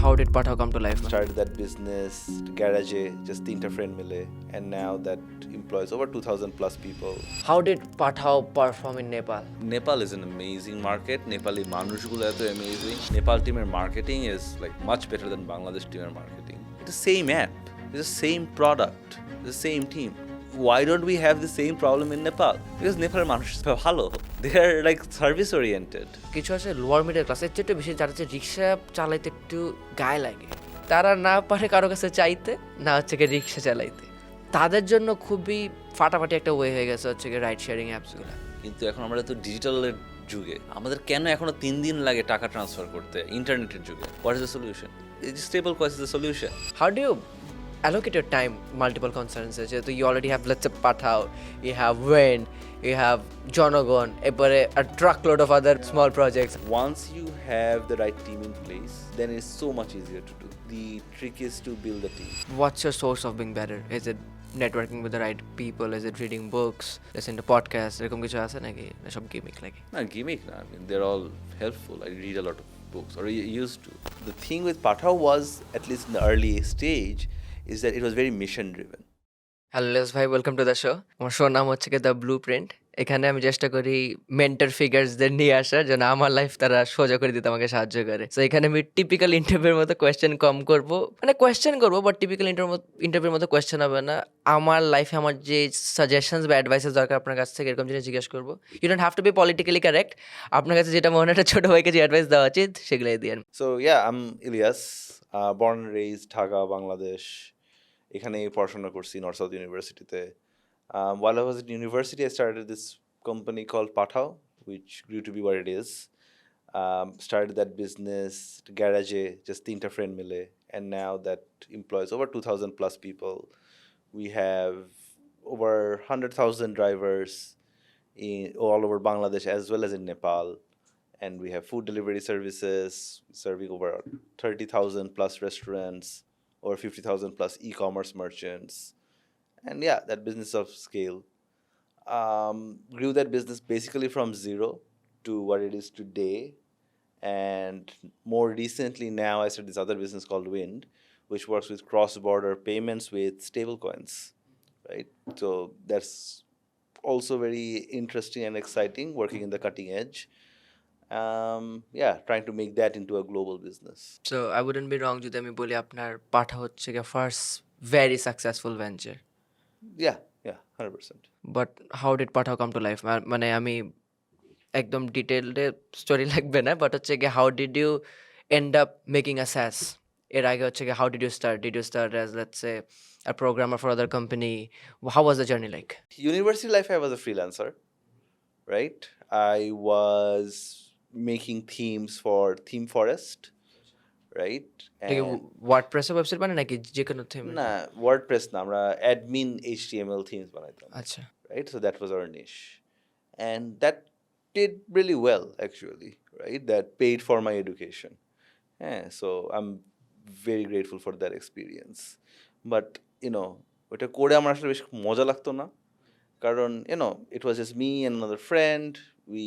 how did Pathao come to life? Started that business, garage, just tinta friend mile, and now that employs over 2,000 plus people. How did Pathao perform in Nepal? Nepal is an amazing market. Nepali মানুষগুলো এত amazing. Nepal teamer marketing is like much better than Bangladesh teamer marketing. It's the same app, it's the same product, it's the same team. Why don't we have the same problem in Nepal? Because Nepal মানুষ ভালো. They are like service oriented. কিছু আছে lower middle ক্লাসের চেয়ে একটু বেশি যারা হচ্ছে রিক্সা চালাইতে একটু গায়ে লাগে, তারা না পারে কারো কাছে চাইতে, না হচ্ছে গিয়ে রিক্সা চালাইতে। তাদের জন্য খুবই ফাটাফাটি একটা ওয়ে হয়ে গেছে হচ্ছে গিয়ে রাইড শেয়ারিং অ্যাপসগুলো। কিন্তু এখন আমরা তো ডিজিটালের যুগে, আমাদের কেন এখনো 3 দিন লাগে টাকা ট্রান্সফার করতে ইন্টারনেটের যুগে? What is the solution? Stable coin is the solution. How do you allocate your time multiple concerns? So you already have, let's say, Pathao, you have Wind, you have JONOGON, a truckload of other small projects. Once you have the right team in place, then it's so much easier to do. The trick is to build the team. What's your source of being better? Is it networking with the right people? Is it reading books, listening to podcasts? এরকম কিছু আছে নাকি সব gimmick লাগে? Not gimmick, I mean, they're all helpful. I read a lot of books, or I used to. The thing with Pathao was, at least in the early stage, is that it was very mission driven. Hello Ilias ভাই, welcome to the show. আমার শোর নাম হচ্ছে কি the blue print. এখানে আমি চেষ্টা করি মেন্টর ফিগার্সদের নিয়ে আসার যেন আমার লাইফ তারা সোজা করে দিতে আমাকে সাহায্য করে। সো এখানে আমি টিপিক্যাল ইন্টারভিউর মতো কোয়েশ্চেন কম করব, মানে কোয়েশ্চেন করবো বাট টিপিক্যাল ইন্টারভিউর মতো কোয়েশ্চেন হবে না। আমার লাইফে আমার যে সাজেশনস বা অ্যাডভাইসেস দরকার আপনার কাছ থেকে এরকম জিনিস জিজ্ঞেস করবো। You don't have to be politically correct. আপনার কাছে যেটা মনে হয় একটা ছোটো ভাইকে যে অ্যাডভাইস দেওয়া উচিত সেগুলোই দিন। So yeah, I'm Elias, born and raised Dhaka, Bangladesh. এখানে পড়াশোনা করছি নর্থ সাউথ ইউনিভার্সিটিতে। While I was at university, I started this company called Pathao, which grew to be what it is. Started that business, garage, just tinta friend mile, and now that employs over 2,000 plus people. We have over 100,000 drivers in all over Bangladesh as well as in Nepal, and we have food delivery services serving over 30,000 plus restaurants, over 50,000 plus e-commerce merchants. And yeah, that business of scale. Grew that business basically from zero to what it is today. And more recently now I started this other business called Wind, which works with cross-border payments with stablecoins, right? So that's also very interesting and exciting, working in the cutting edge. Yeah, trying to make that into a global business. So I wouldn't be wrong যদি আমি বলি আপনার পাঠা হচ্ছে গিয়ে first very successful venture. Yeah, 100%. But how did Pathao come to life? মানে আমি একদম ডিটেলডে story লাগবে না, বাট হচ্ছে গিয়ে how did you end up making a SaaS? এর আগে হচ্ছে গিয়ে how did you start as let's say a programmer for other company? How was the journey like? University life, I was a freelancer, right? I was making themes for Theme Forest, right? ওয়ার্ডপ্রেসের website বানায় নাকি যে কোনো theme? না, WordPress না, আমরা admin HTML themes বানাইতাম, আচ্ছা, right? So that was our niche, and that did really well actually, right? That paid for my education. Yeah, so I'm very grateful for that experience. But ওটা করে আমার আসলে বেশ মজা লাগতো না, কারণ it was just me and another friend. We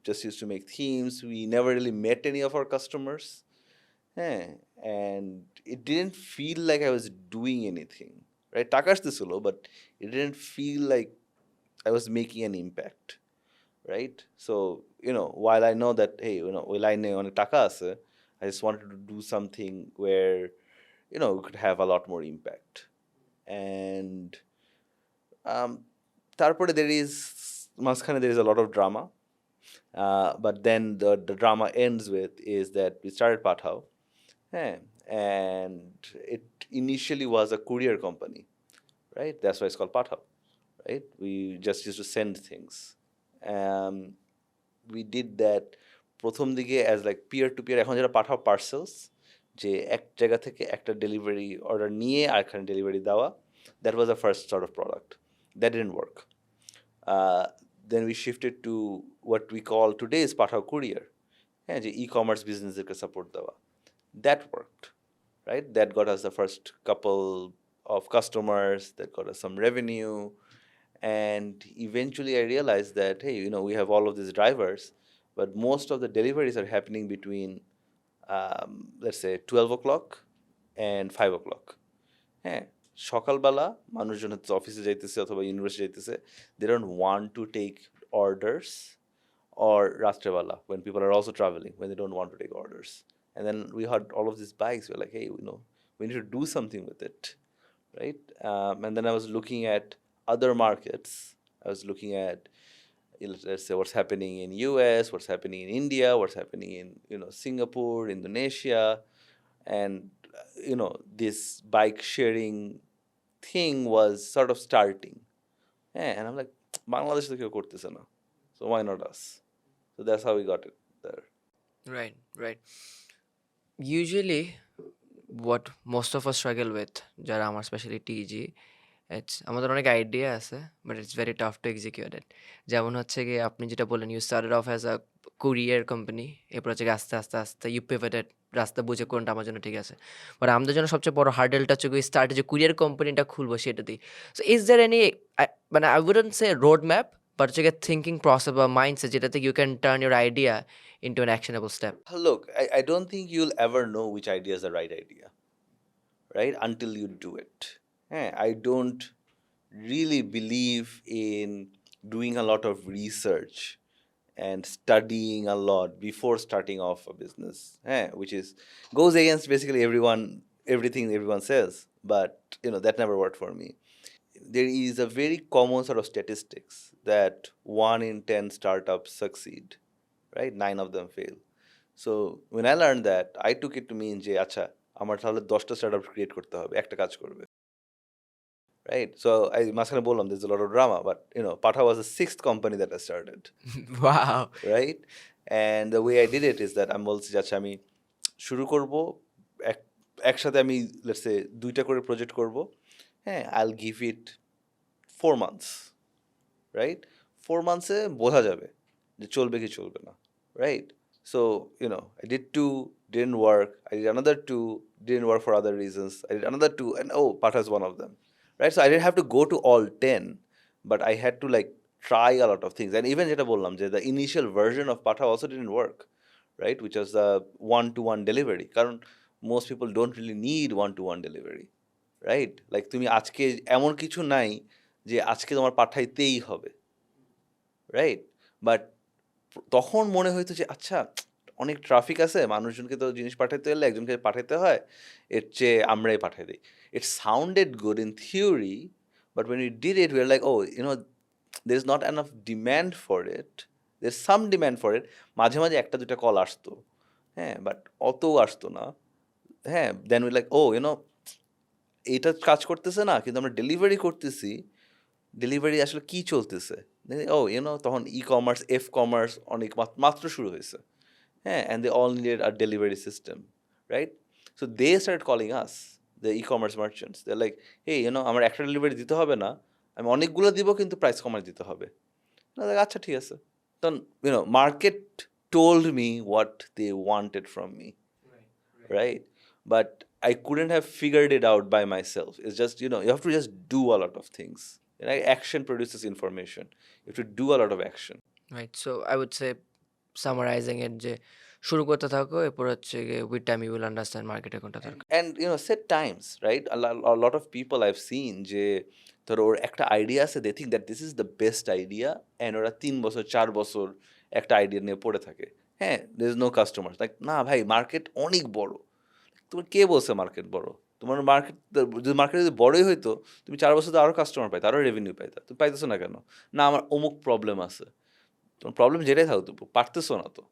just used to make themes. We never really met any of our customers. Yeah, and it didn't feel like I was doing anything, right? টাকা আসতেছিল, but it didn't feel like I was making an impact, right? So while I know that hey, ওই লাইনে অনেক টাকা আছে, I just wanted to do something where we could have a lot more impact. And তারপরে মাঝখানে there is a lot of drama, but then the drama ends with is that we started Pathao, and it initially was a courier company, right? That's why it's called Pathao, right? We just used to send things. We did that প্রথম দিকে as like peer to peer, এখন যেটা Pathao parcels, যে এক জায়গা থেকে একটা delivery order নিয়ে আরেকখানে ডেলিভারি দেওয়া, that was the first sort of product. That didn't work. Then we shifted to what we call today is Pathao Courier, যে e-commerce businessদেরকে সাপোর্ট দেওয়া. That worked, right? That got us the first couple of customers, that got us some revenue, and eventually I realized that hey, we have all of these drivers, but most of the deliveries are happening between let's say 12 o'clock and 5 o'clock. হ্যাঁ, সকালবেলা মানুষজন হচ্ছে অফিসে যাইতেছে অথবা university যাইতেছে, they don't want to take orders, or রাত্রেবেলা when people are also traveling, when they don't want to take orders. And then we had all of these bikes, we're like, hey, we need to do something with it, right? And then I was looking at other markets. I was looking at, let's say, what's happening in US, what's happening in India, what's happening in Singapore, Indonesia, and this bike sharing thing was sort of starting. Yeah, and I'm like, Bangladesh to কেউ করতেছে না, so why not us? So that's how we got it there. Right. Usually what most of us struggle with, যারা আমার specially টিজি, আমাদের অনেক idea আছে but it's very tough to execute it. যেমন হচ্ছে গিয়ে আপনি যেটা বললেন, you started off as a courier company, এরপর হচ্ছে গিয়ে আস্তে আস্তে আস্তে ইউ পিভটেড, রাস্তা বুঝে কোনটা আমার জন্য ঠিক আছে। বাট আমাদের জন্য সবচেয়ে বড় হার্ডেলটা হচ্ছে গিয়ে স্টার্টে যে কুরিয়ার কোম্পানিটা খুলবো সেটাতেই। সো ইজ দ্যার এনি, মানে I wouldn't say road map, but হচ্ছে গিয়ে থিঙ্কিং প্রসেস বা মাইন্ডসেট যেটাতে you can turn your idea into an actionable step? Look, I don't think you'll ever know which idea is the right idea, right? Until you do it. I don't really believe in doing a lot of research and studying a lot before starting off a business, which goes against basically everything everyone says. But that never worked for me. There is a very common sort of statistics that 1 in 10 startups succeed, right? 9 of them fail. So when I learned that, I took it to mean যে আচ্ছা আমার তাহলে 10টা startup create করতে হবে, একটা কাজ করবে, right? So I মাঝখানে বললাম there's a lot of drama, but Pathao was the 6th company that I started. Wow! Right? And the way I did it is that আমি বলছি যে আচ্ছা আমি শুরু করব, একসাথে আমি let's say 2টা করে প্রজেক্ট করব, I'll give it 4 months, right? 4 months এ বোঝা যাবে যে চলবে কি চলবে না, right? So I did 2, didn't work. I did another 2, didn't work for other reasons. I did another 2, and Pathao is one of them, right? So I didn't have to go to all 10, but I had to like try a lot of things. And even যেটা বললাম যে the initial version of Pathao also didn't work, right? Which was the one-to-one delivery. কারণ most people don't really need one-to-one delivery, right? Like তুমি আজকে এমন কিছু নাই যে আজকে তোমার পাঠাইতেই হবে, রাইট? বাট তখন মনে হইতো যে আচ্ছা অনেক ট্রাফিক আছে, মানুষজনকে তো জিনিস পাঠাইতে হলে একজনকে পাঠাইতে হয়, এর চেয়ে আমরাই পাঠাই দিই। It sounded good in theory, but when you did it, we are like, oh there is not enough demand for it, there some demand for it. মাঝে মাঝে একটা দুটা কল আসতো, বাট অতও আসতো না। দেন উই লাইক, এইটা কাজ করতেছে না, কিন্তু আমরা ডেলিভারি করতেছি, ডেলিভারি আসলে কি চলতেছে, তখন ই-কমার্স, কমার্স অনেক মাত্র শুরু হয়েছে, and they all needed a delivery system, right? So they started calling us, the e-commerce merchants. They're like, hey, আমার একটা ডেলিভারি দিতে হবে না, আমি অনেকগুলো দিব, কিন্তু প্রাইস কমায় দিতে হবে। আচ্ছা ঠিক আছে। তখন market told me what they wanted from me, right? But I couldn't have figured it out by myself. It's just, you have to just do a lot of things. Right? Action produces information. You have to do a lot of action. Right. So I would say, summarizing it, যে শুরু করতে থাকো, এরপর হচ্ছে গিয়ে with time you will understand মার্কেটে কোনটা দরকার। And set times, right? A lot of people I've seen যে ধরো ওর একটা আইডিয়া আছে, they think that this is the best idea, and ওরা 3 বছর 4 বছর একটা আইডিয়া নিয়ে পড়ে থাকে। there is no customers. Like না ভাই, মার্কেট অনেক বড়। তোমার কে বলছে মার্কেট বড়? তোমার মার্কেট যদি বড়ই হইতো, তুমি 4 বছর আরো কাস্টমার পাইতা, আরো রেভিনিউ পাইতা। তুমি পাইতেছো না কেন? না আমার অমুক প্রবলেম আছে। তোমার প্রবলেম যেটাই থাকুক, তুমি পারতেছো না তো,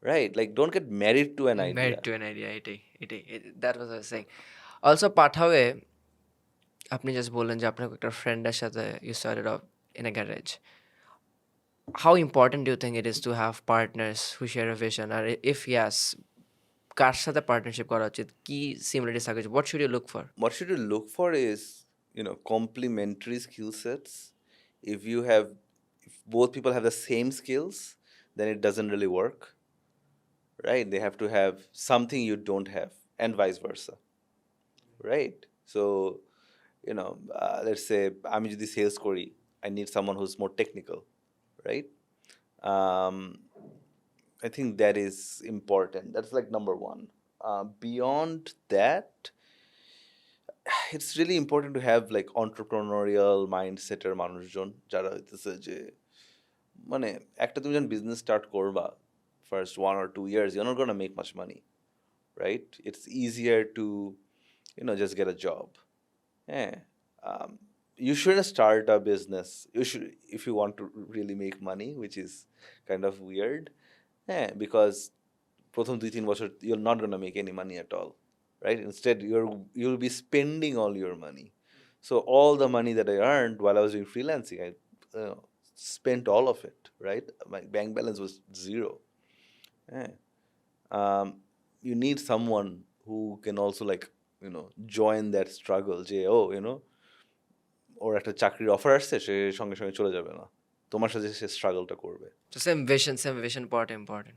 right? Like don't get married to an idea. Married to an idea, এটাই that was I saying. Also পাঠাওয়ে আপনি জাস্ট বললেন যে আপনার একটা ফ্রেন্ডের সাথে you started off in a garage. How important do you think it is to have partners who share a vision? আর ইফ ইয়াস, কার সাথে পার্টনারশিপ করা উচিত? কি সিমিলারিটিস থাকে? What should you look for? What should you look for is, complementary skill sets. If both people have the same skills, then it doesn't really work, right? They have to have something you don't have, and vice versa, right? So, let's say আমি যদি sales করি, I need someone who's more technical, right? Um, I think that is important. That's like number one. Beyond that, it's really important to have like entrepreneurial mindset এর মানুষজন যারা হইতেছে যে মানে একটা তুমি যখন বিজনেস স্টার্ট করবা first 1 or 2 years you're not gonna make much money, right? It's easier to just get a job. Yeah. um, you shouldn't start a business. You should, if you want to really make money, which is kind of weird. Yeah, because প্রথম 2-3 বছর you're not gonna make any money at all, right? Instead you'll be spending all your money. So all the money that I earned while I was doing freelancing, I spent all of it, right? My bank balance was zero. Yeah. um, you need someone who can also like join that struggle যে ওর একটা চাকরির offer আসছে, সে সঙ্গে সঙ্গে চলে যাবে না, তোমার সাথে সে স্ট্রাগলটা করবে। So same vision part important.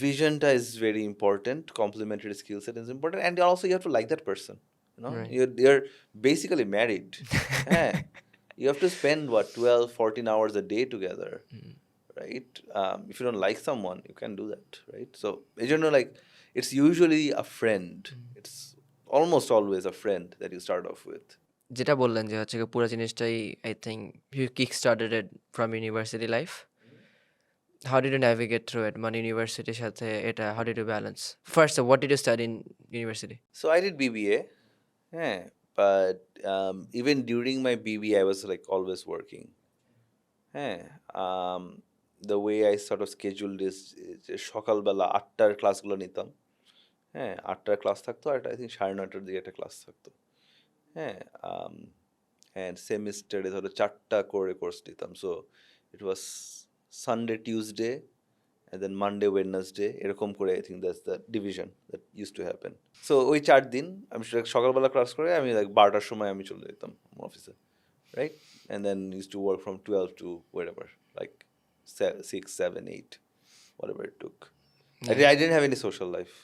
Visionটা is very important. Complementary skill set is important, and also you have to like that person. Right. You're basically married. Yeah. You have to spend 12-14 hours a day together, right? If you don't like someone, you can do that, right? So like it's usually a friend. It's almost always a friend that you start off with. যেটা বললেন যে হচ্ছে পুরো জিনিসটাই I think you kick started it from university life. How did you navigate through it, মানে ইউনিভার্সিটির সাথে এটা how did you balance? First what did you study in university? So I did BBA, yeah, but even during my BBA, I was like always working. Yeah, the way I sort of scheduled is যে সকালবেলা 8টার ক্লাসগুলো নিতাম। হ্যাঁ, 8টার class থাকতো, আর I think 9:30টার দিকে একটা class থাকতো। হ্যাঁ, অ্যান্ড সেমিস্টারে ধরো 4টা করে কোর্স নিতাম। So it was Sunday, Tuesday, and then Monday, Wednesday, এরকম করে I think that's the division that use to happen. So ওই 4 দিন আমি সকালবেলা ক্লাস করে আমি লাইক 12টার সময় আমি চলে যেতাম অফিসে, right? And then used to work from 12 to whatever, like 6, 7, 8, whatever it took. I didn't have any social life.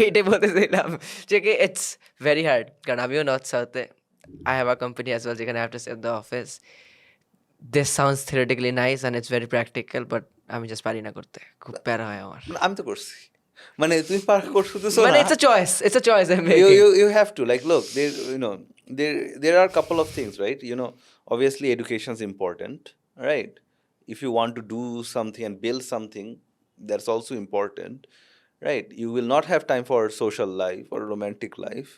এইটাই বলতেছিলাম যে কি ইটস ভেরি হার্ড, কারণ আমিও নর্থ সাউথে I have a company as well, যেখানে I have to save the office. This sounds theoretically nice and it's very practical, but আমি just পারি না করতে, খুব প্যারা হয় আমার। আমি তো করছি, মানে তুমি পার করতেছো মানে না। it's a choice I'm making. You have to like look there, there are a couple of things, right? Obviously education is important, right? If you want to do something and build something, that's also important, right? You will not have time for social life or romantic life,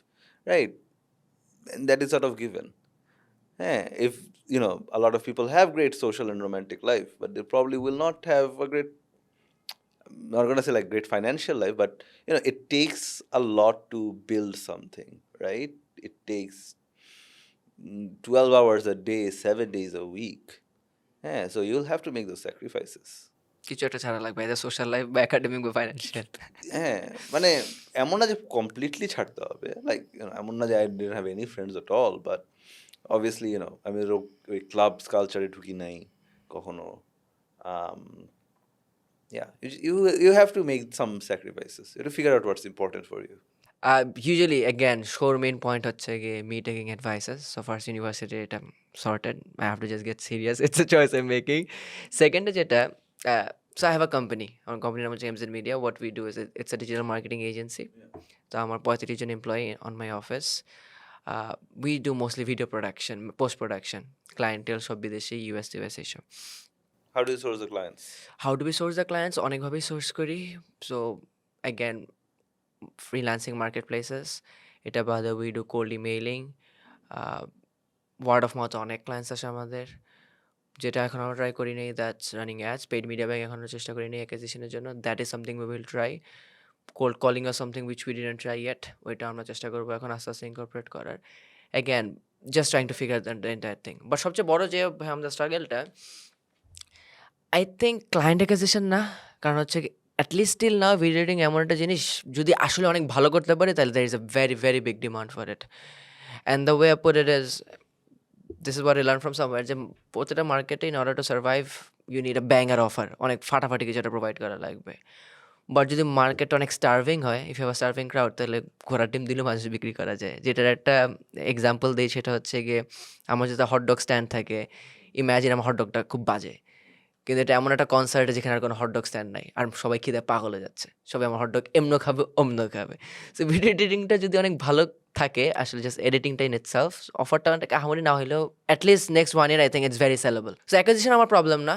right? And that is sort of given. If a lot of people have great social and romantic life, but they probably will not have a great, I'm not going to say like great financial life, but it takes a lot to build something, right? It takes 12 hours a day, 7 days a week. So you'll have to make those sacrifices. কিছু একটা ছাড়া লাগবে, এদের social life বা academic বা financial. মানে এমন না যে কমপ্লিটলি ছাড়তে হবে, লাইক এমন না যে I didn't have any friends at all, but obviously আমি ওই ক্লাবস কালচারে ঢুকি নাই কখনো। Yeah, you have to make some sacrifices. You have to figure out what's important for you. Usually again show main point হচ্ছে গিয়ে me taking advices. So first university এটা sorted, I have to just get serious. It's a choice I'm making. Second যেটা so I have a company. Our company name is MZ Media. What we do is it's a digital marketing agency. So আমার 35 জন employee on my office. We do mostly video production, post production, clientele সব বিদেশি, US এসব। How do you source the clients? How do we source the clients? অনেকভাবেই source করি। So again, freelancing marketplaces, এটা বাদে we do cold emailing, word of mouth, অনেক clients আসে আমাদের। যেটা এখন আমরা ট্রাই করি নাই, that's running ads, paid media ব্যাগ এখনও চেষ্টা করি নাই অ্যাকুইজিশনের জন্য। That is something we will try. Cold calling আর something which we didn't try yet, ওইটা আমরা চেষ্টা করবো এখন আস্তে আস্তে ইনকর্পোরেট করার। Again just trying to figure the entire thing. But সবচেয়ে বড় যে আমাদের স্ট্রাগলটা আই থিঙ্ক ক্লায়েন্ট অ্যাকুইজিশন না, কারণ হচ্ছে at least still now video editing এমন একটা জিনিস যদি আসলে অনেক ভালো করতে পারি তাহলে there is a very very big demand for it. And the way I put it is, this is what I learn from somewhere, যে প্রতিটা মার্কেটে in order to survive you need a banger offer, অনেক ফাটাফাটি কিছু একটা provide করা লাগবে। But যদি মার্কেট অনেক স্টার্ভিং হয়, if you have a starving crowd, তাহলে ঘোড়ার ডিম দিলেও মানুষ বিক্রি করা যায়। যেটার একটা এক্সাম্পল দিই, সেটা হচ্ছে গিয়ে আমার যদি হটডগ স্ট্যান্ড থাকে, ইম্যাজিন আমার হটডগটা খুব বাজে, কিন্তু এটা এমন একটা কনসার্টে যেখানে আর কোনো হটডগ স্ট্যান্ড নাই। আর সবাই খিদে পাগল হয়ে যাচ্ছে। সবাই আমার হটডগ এমনও খাবে, অমনও খাবে। সো ভিডিও এডিটিংটা যদি অনেক ভালো থাকে, আসলে জাস্ট এডিটিংটা ইন ইটসেলফ, অফারটা অনেক আহামরি না হইলেও at least next 1 year I think it's very sellable. So acquisition আমার প্রবলেম না।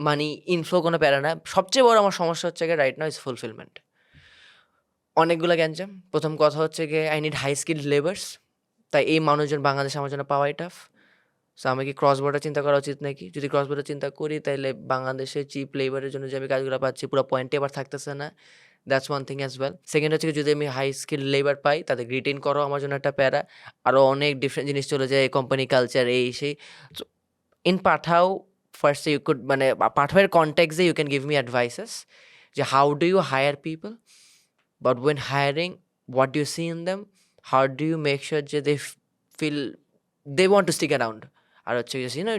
মানি ইনফ্লো কোনো প্যারা না। সবচেয়ে বড় আমার সমস্যা হচ্ছে গিয়ে রাইট নাও ইজ ফুলফিলমেন্ট। অনেকগুলা গ্যাঞ্জাম। ১ম কথা হচ্ছে গিয়ে I need high skilled labours. তাই এই মানুষজন বাংলাদেশে আমার জন্য পাওয়াই টাফ। সো আমি কি ক্রস বর্ডার চিন্তা করা উচিত নাকি? যদি ক্রস বর্ডার চিন্তা করি তাইলে বাংলাদেশে চিপ লেবারের জন্য যে আমি কাজগুলো পাচ্ছি পুরো পয়েন্টে আবার থাকতেছে না। That's one thing as well. Second হচ্ছে কি যদি আমি হাই স্কিল লেবার পাই তাদের রিটেইন করাও আমার জন্য একটা প্যারা। আরও অনেক ডিফারেন্ট জিনিস চলে যায় কোম্পানি কালচার এই সেই। সো ইন পাঠাও ফার্স্টে ইউ কুড মানে পাঠাওয়ের কনটেক্সে you can give me advices যে how do you hire people, but when hiring what do you see in them, how do you make sure যে they feel they want to stick around. আর হচ্ছে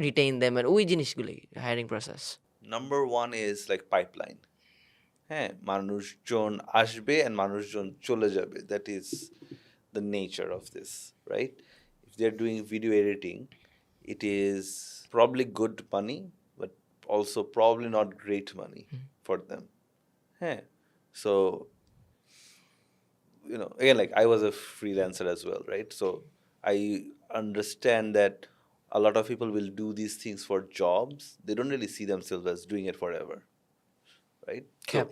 retain them এর ওই জিনিসগুলোই hiring process. Number one is like pipeline. হ্যাঁ, মানুষজন আসবে and মানুষজন চলে যাবে, that is the nature of this, right? If they are doing video editing, it is probably good money, but also probably not great money for them. Yeah. So, again, like I was a freelancer as well, right? So I understand that a lot of people will do these things for jobs. They don't really see themselves as doing it forever, right? Cap.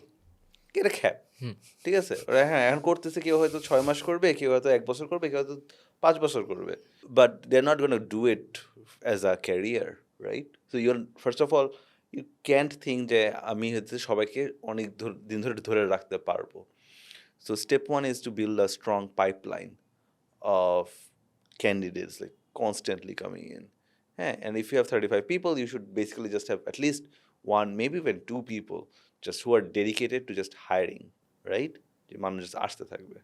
Get a cap. ঠিক আছে, ওরা হ্যাঁ এখন করতেছে, কেউ হয়তো 6 মাস করবে, কেউ হয়তো 1 বছর করবে, কেউ হয়তো 5 বছর করবে, but they are not gonna do it as a career, right? So your first of all you can't think যে আমি হচ্ছে সবাইকে অনেক দিন ধরে ধরে রাখতে পারবো। So step one is to build a strong pipeline of candidates like constantly coming in. And if you have 35 people, you should basically just have at least one, maybe even 2 people just who are dedicated to just hiring, right? যে মানুষ just আসতে থাকবে।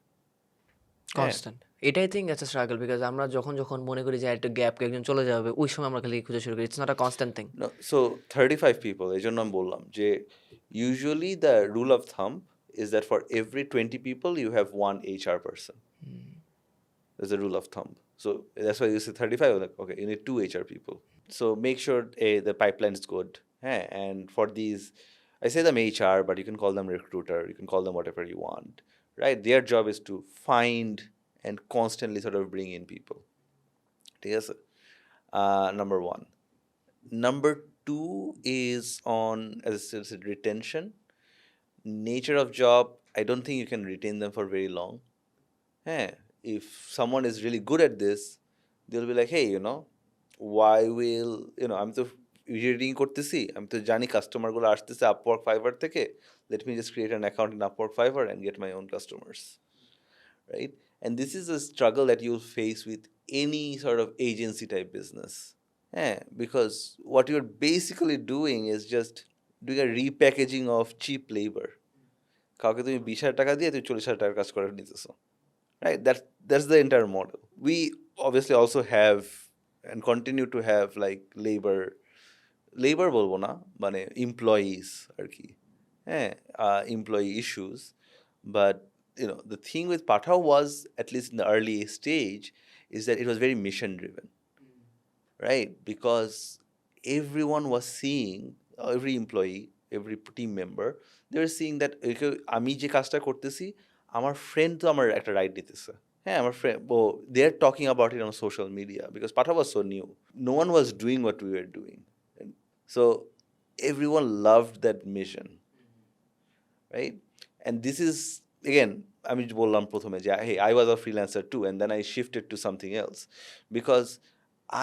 Constant এটাই think একটা struggle, because আমরা যখন যখন মনে করি যে একটা গ্যাপ একজন চলে যাবে ওই সময় আমরা খালি খুঁজে শুরু করি। It's not a constant thing. No, so 35 people, এই জন্য আমি বললাম যে usually the rule of thumb is that for every 20 people you have one HR person. There's a rule of thumb. So that's why you say 35, like, okay, you need 2 HR people. So make sure the pipeline is good. And for these, I say them HR, but you can call them recruiter, you can call them whatever you want, right? Their job is to find and constantly sort of bring in people. Yes. Number one. Number two is on, as I said, retention. Nature of job, I don't think you can retain them for very long. If someone is really good at this, they'll be like, hey, why will, আমি তো reading করতেছি, আমি তো জানি কাস্টমারগুলো আসতেছে Upwork Fiverr থেকে, let me just create an account in upwork fiverr and get my own customers, right? And this is a struggle that you'll face with any sort of agency type business, because what you're basically doing is just doing a repackaging of cheap labor. কাউকে তুমি 20,000 টাকা দিয়ে তুমি 40,000 টাকার কাজ করে নিতেছো, right? That's the entire model. We obviously also have and continue to have like labor বলবো না, মানে employees আর কি, employee issues. But the thing with Pathao was, at least in the early stage, is that it was very mission driven, right? Because everyone was seeing, every employee, every team member, they were seeing that আমি যে কাজটা করতেছি আমার friend তো আমার একটা right দিতেছে, আমার friend, they are talking about it on social media because Pathao was so new. No one was doing what we were doing. And so everyone loved that mission, right? And this is, again, আমি বললাম প্রথমে যে hey, I was a freelancer too, and then I shifted to something else because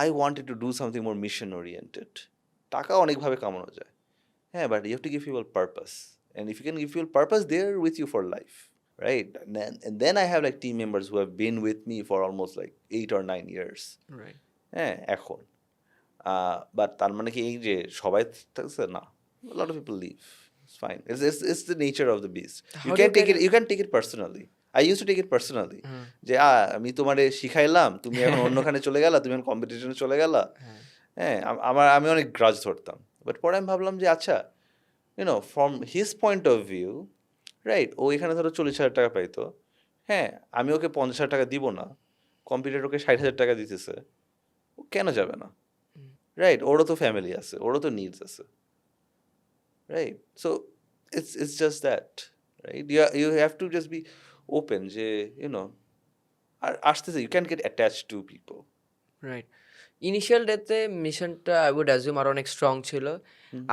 I wanted to do something more mission oriented. টাকা অনেকভাবে কামানো যায়, but you have to give people purpose, and if you can give people purpose, they're with you for life, right? And then I have like team members who have been with me for almost like 8 or 9 years, right. এখন but তার মানে কি এই যে সবাই থাকছে না, a lot of people leave. It's fine. It's the nature of the beast. You How do can't you take it. You can't take it personally. I used to take it personally. যে আমি তোমারে শিখাইলাম, তুমি এখন অন্যখানে চলে গেলা, তুমি এখন কম্পিটিশনে চলে গেলা, আমি অনেক গ্রাজ ধরতাম। বাট পরে আমি ভাবলাম যে আচ্ছা, from his point of view, right, ও এখানে ধরো 40,000 টাকা পাইতো, আমি ওকে 50,000 টাকা দিব না, কম্পিউটার ওকে 60,000 টাকা দিতেছে, ও কেন যাবে না, রাইট? ওরও তো ফ্যামিলি আছে, ওরও তো নিডস আছে, right? So it's just that, right? You have to just be open যে আসতেছে, you can't get attached to people. Right. Initial ডেতে মিশনটা আই উড অ্যাজিউম আরো অনেক স্ট্রং ছিল।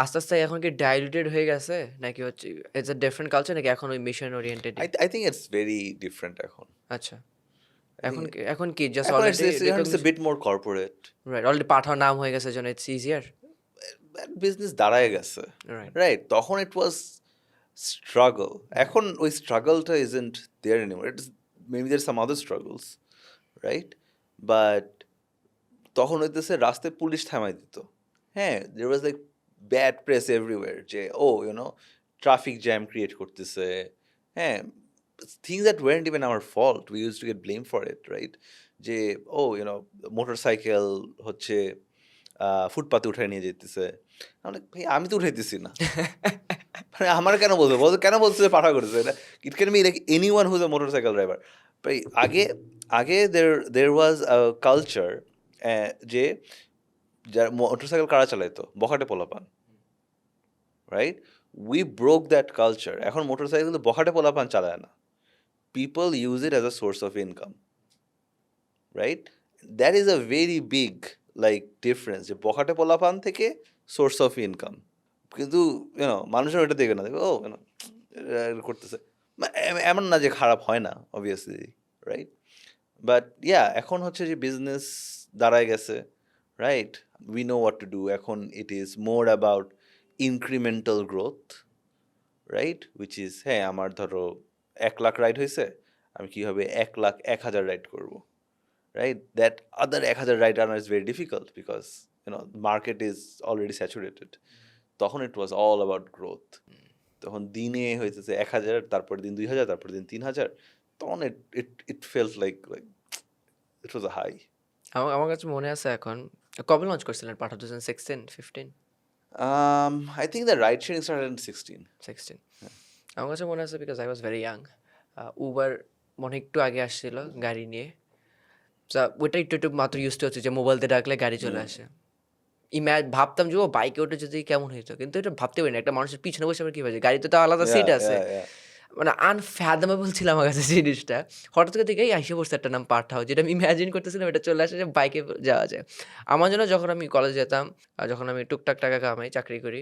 আস্তে, আস্তে এখন কি ডাইলুটেড হয়ে গেছে? নাকি হচ্ছে ইটস আ ডিফারেন্ট কালচার, নাকি এখন ওই mission ওরিয়েন্টেডই? I think it's very different এখন. আচ্ছা। I এখন think কি এখন কি জাস্ট এখন already it's a bit more corporate. Right, already Pathao নাম হয়ে গেছে জন্য ইটস ইজিয়ার। বিজনেস দাঁড়ায় গেছে, রাইট। রাইট? তখন ইট ওয়াজ স্ট্রাগল। এখন ওই স্ট্রাগলটা isn't there anymore. It's maybe there's some other struggles, right? But তখন হইতেছে রাস্তায় পুলিশ থামাই দিত। হ্যাঁ, there was like bad press everywhere যে ট্রাফিক জ্যাম ক্রিয়েট করতেছে। হ্যাঁ, things that weren't even our fault. We used to get blamed for it, right? যে মোটরসাইকেল হচ্ছে ফুটপাতে উঠায় নিয়ে যেতেছে। ভাই আমি তো উঠাইতেছি না। মানে আমার কেন কেন বলছে পাঠা করতেছে? It can be like anyone who's a motorcycle driver. ভাই আগে আগে দের ওয়াজ আ কালচার যে যার মোটরসাইকেল কারা চালাইতো? বখাটে পোলাপান, right? We broke that culture. এখন মোটরসাইকেল কিন্তু বখাটে পোলাপান চালায় না। People use it as a source of income, right? That is a very big difference যে বখাটে পোলাপান থেকে সোর্স অফ ইনকাম। কিন্তু মানুষের ওইটা দেখবে না, দেখবে করতেছে। এমন না যে খারাপ হয় না, অবভিয়াসলি, রাইট? বাট এখন হচ্ছে যে বিজনেস দাঁড়ায় গেছে, right? We know what to do. এখন it is more about incremental growth, right? Which is আমার ধরো 1,00,000 রাইড হয়েছে, আমি কীভাবে 1,00,000 রাইড করবো, right? That other 1,000 right runner is very difficult because market is already saturated. তখন it was all about growth. তখন দিনে হইতেছে 1,000, তারপর দিন 2,000, তারপর দিন 3,000। তখন it felt like it was a high. আমার কাছে মনে আছে এখন কবে লঞ্চ করছিলেন পাঠা? 2016, 15? I think the ride sharing started in 16. 16। আমার কাছে মনে আছে because I was very young. Uber মনে একটু আগে আসছিল গাড়ি নিয়ে। ওইটা একটু একটু মাত্র ইউজ টু হচ্ছে যে মোবাইলতে ডাকলে গাড়ি চলে আসে। ভাবতাম যে ও বাইকে ওঠে যদি কেমন হইতো, কিন্তু এটা ভাবতে পারি না একটা মানুষের পিছনে বসে আবার কি হয়েছে, গাড়িতে তো আলাদা সিট আছে। মানে আনফ্যাদমেবল ছিল আমার কাছে জিনিসটা। হঠাৎ করে দেখে আইসে পড়ছে একটা নাম পাঠাও, যেটা আমি ইমাজিন করতেছিলাম এটা চলে আসে যে বাইকে যাওয়া যায়। আমার জন্য যখন আমি কলেজে যেতাম, যখন আমি টুকটাক টাকা কামাই, চাকরি করি,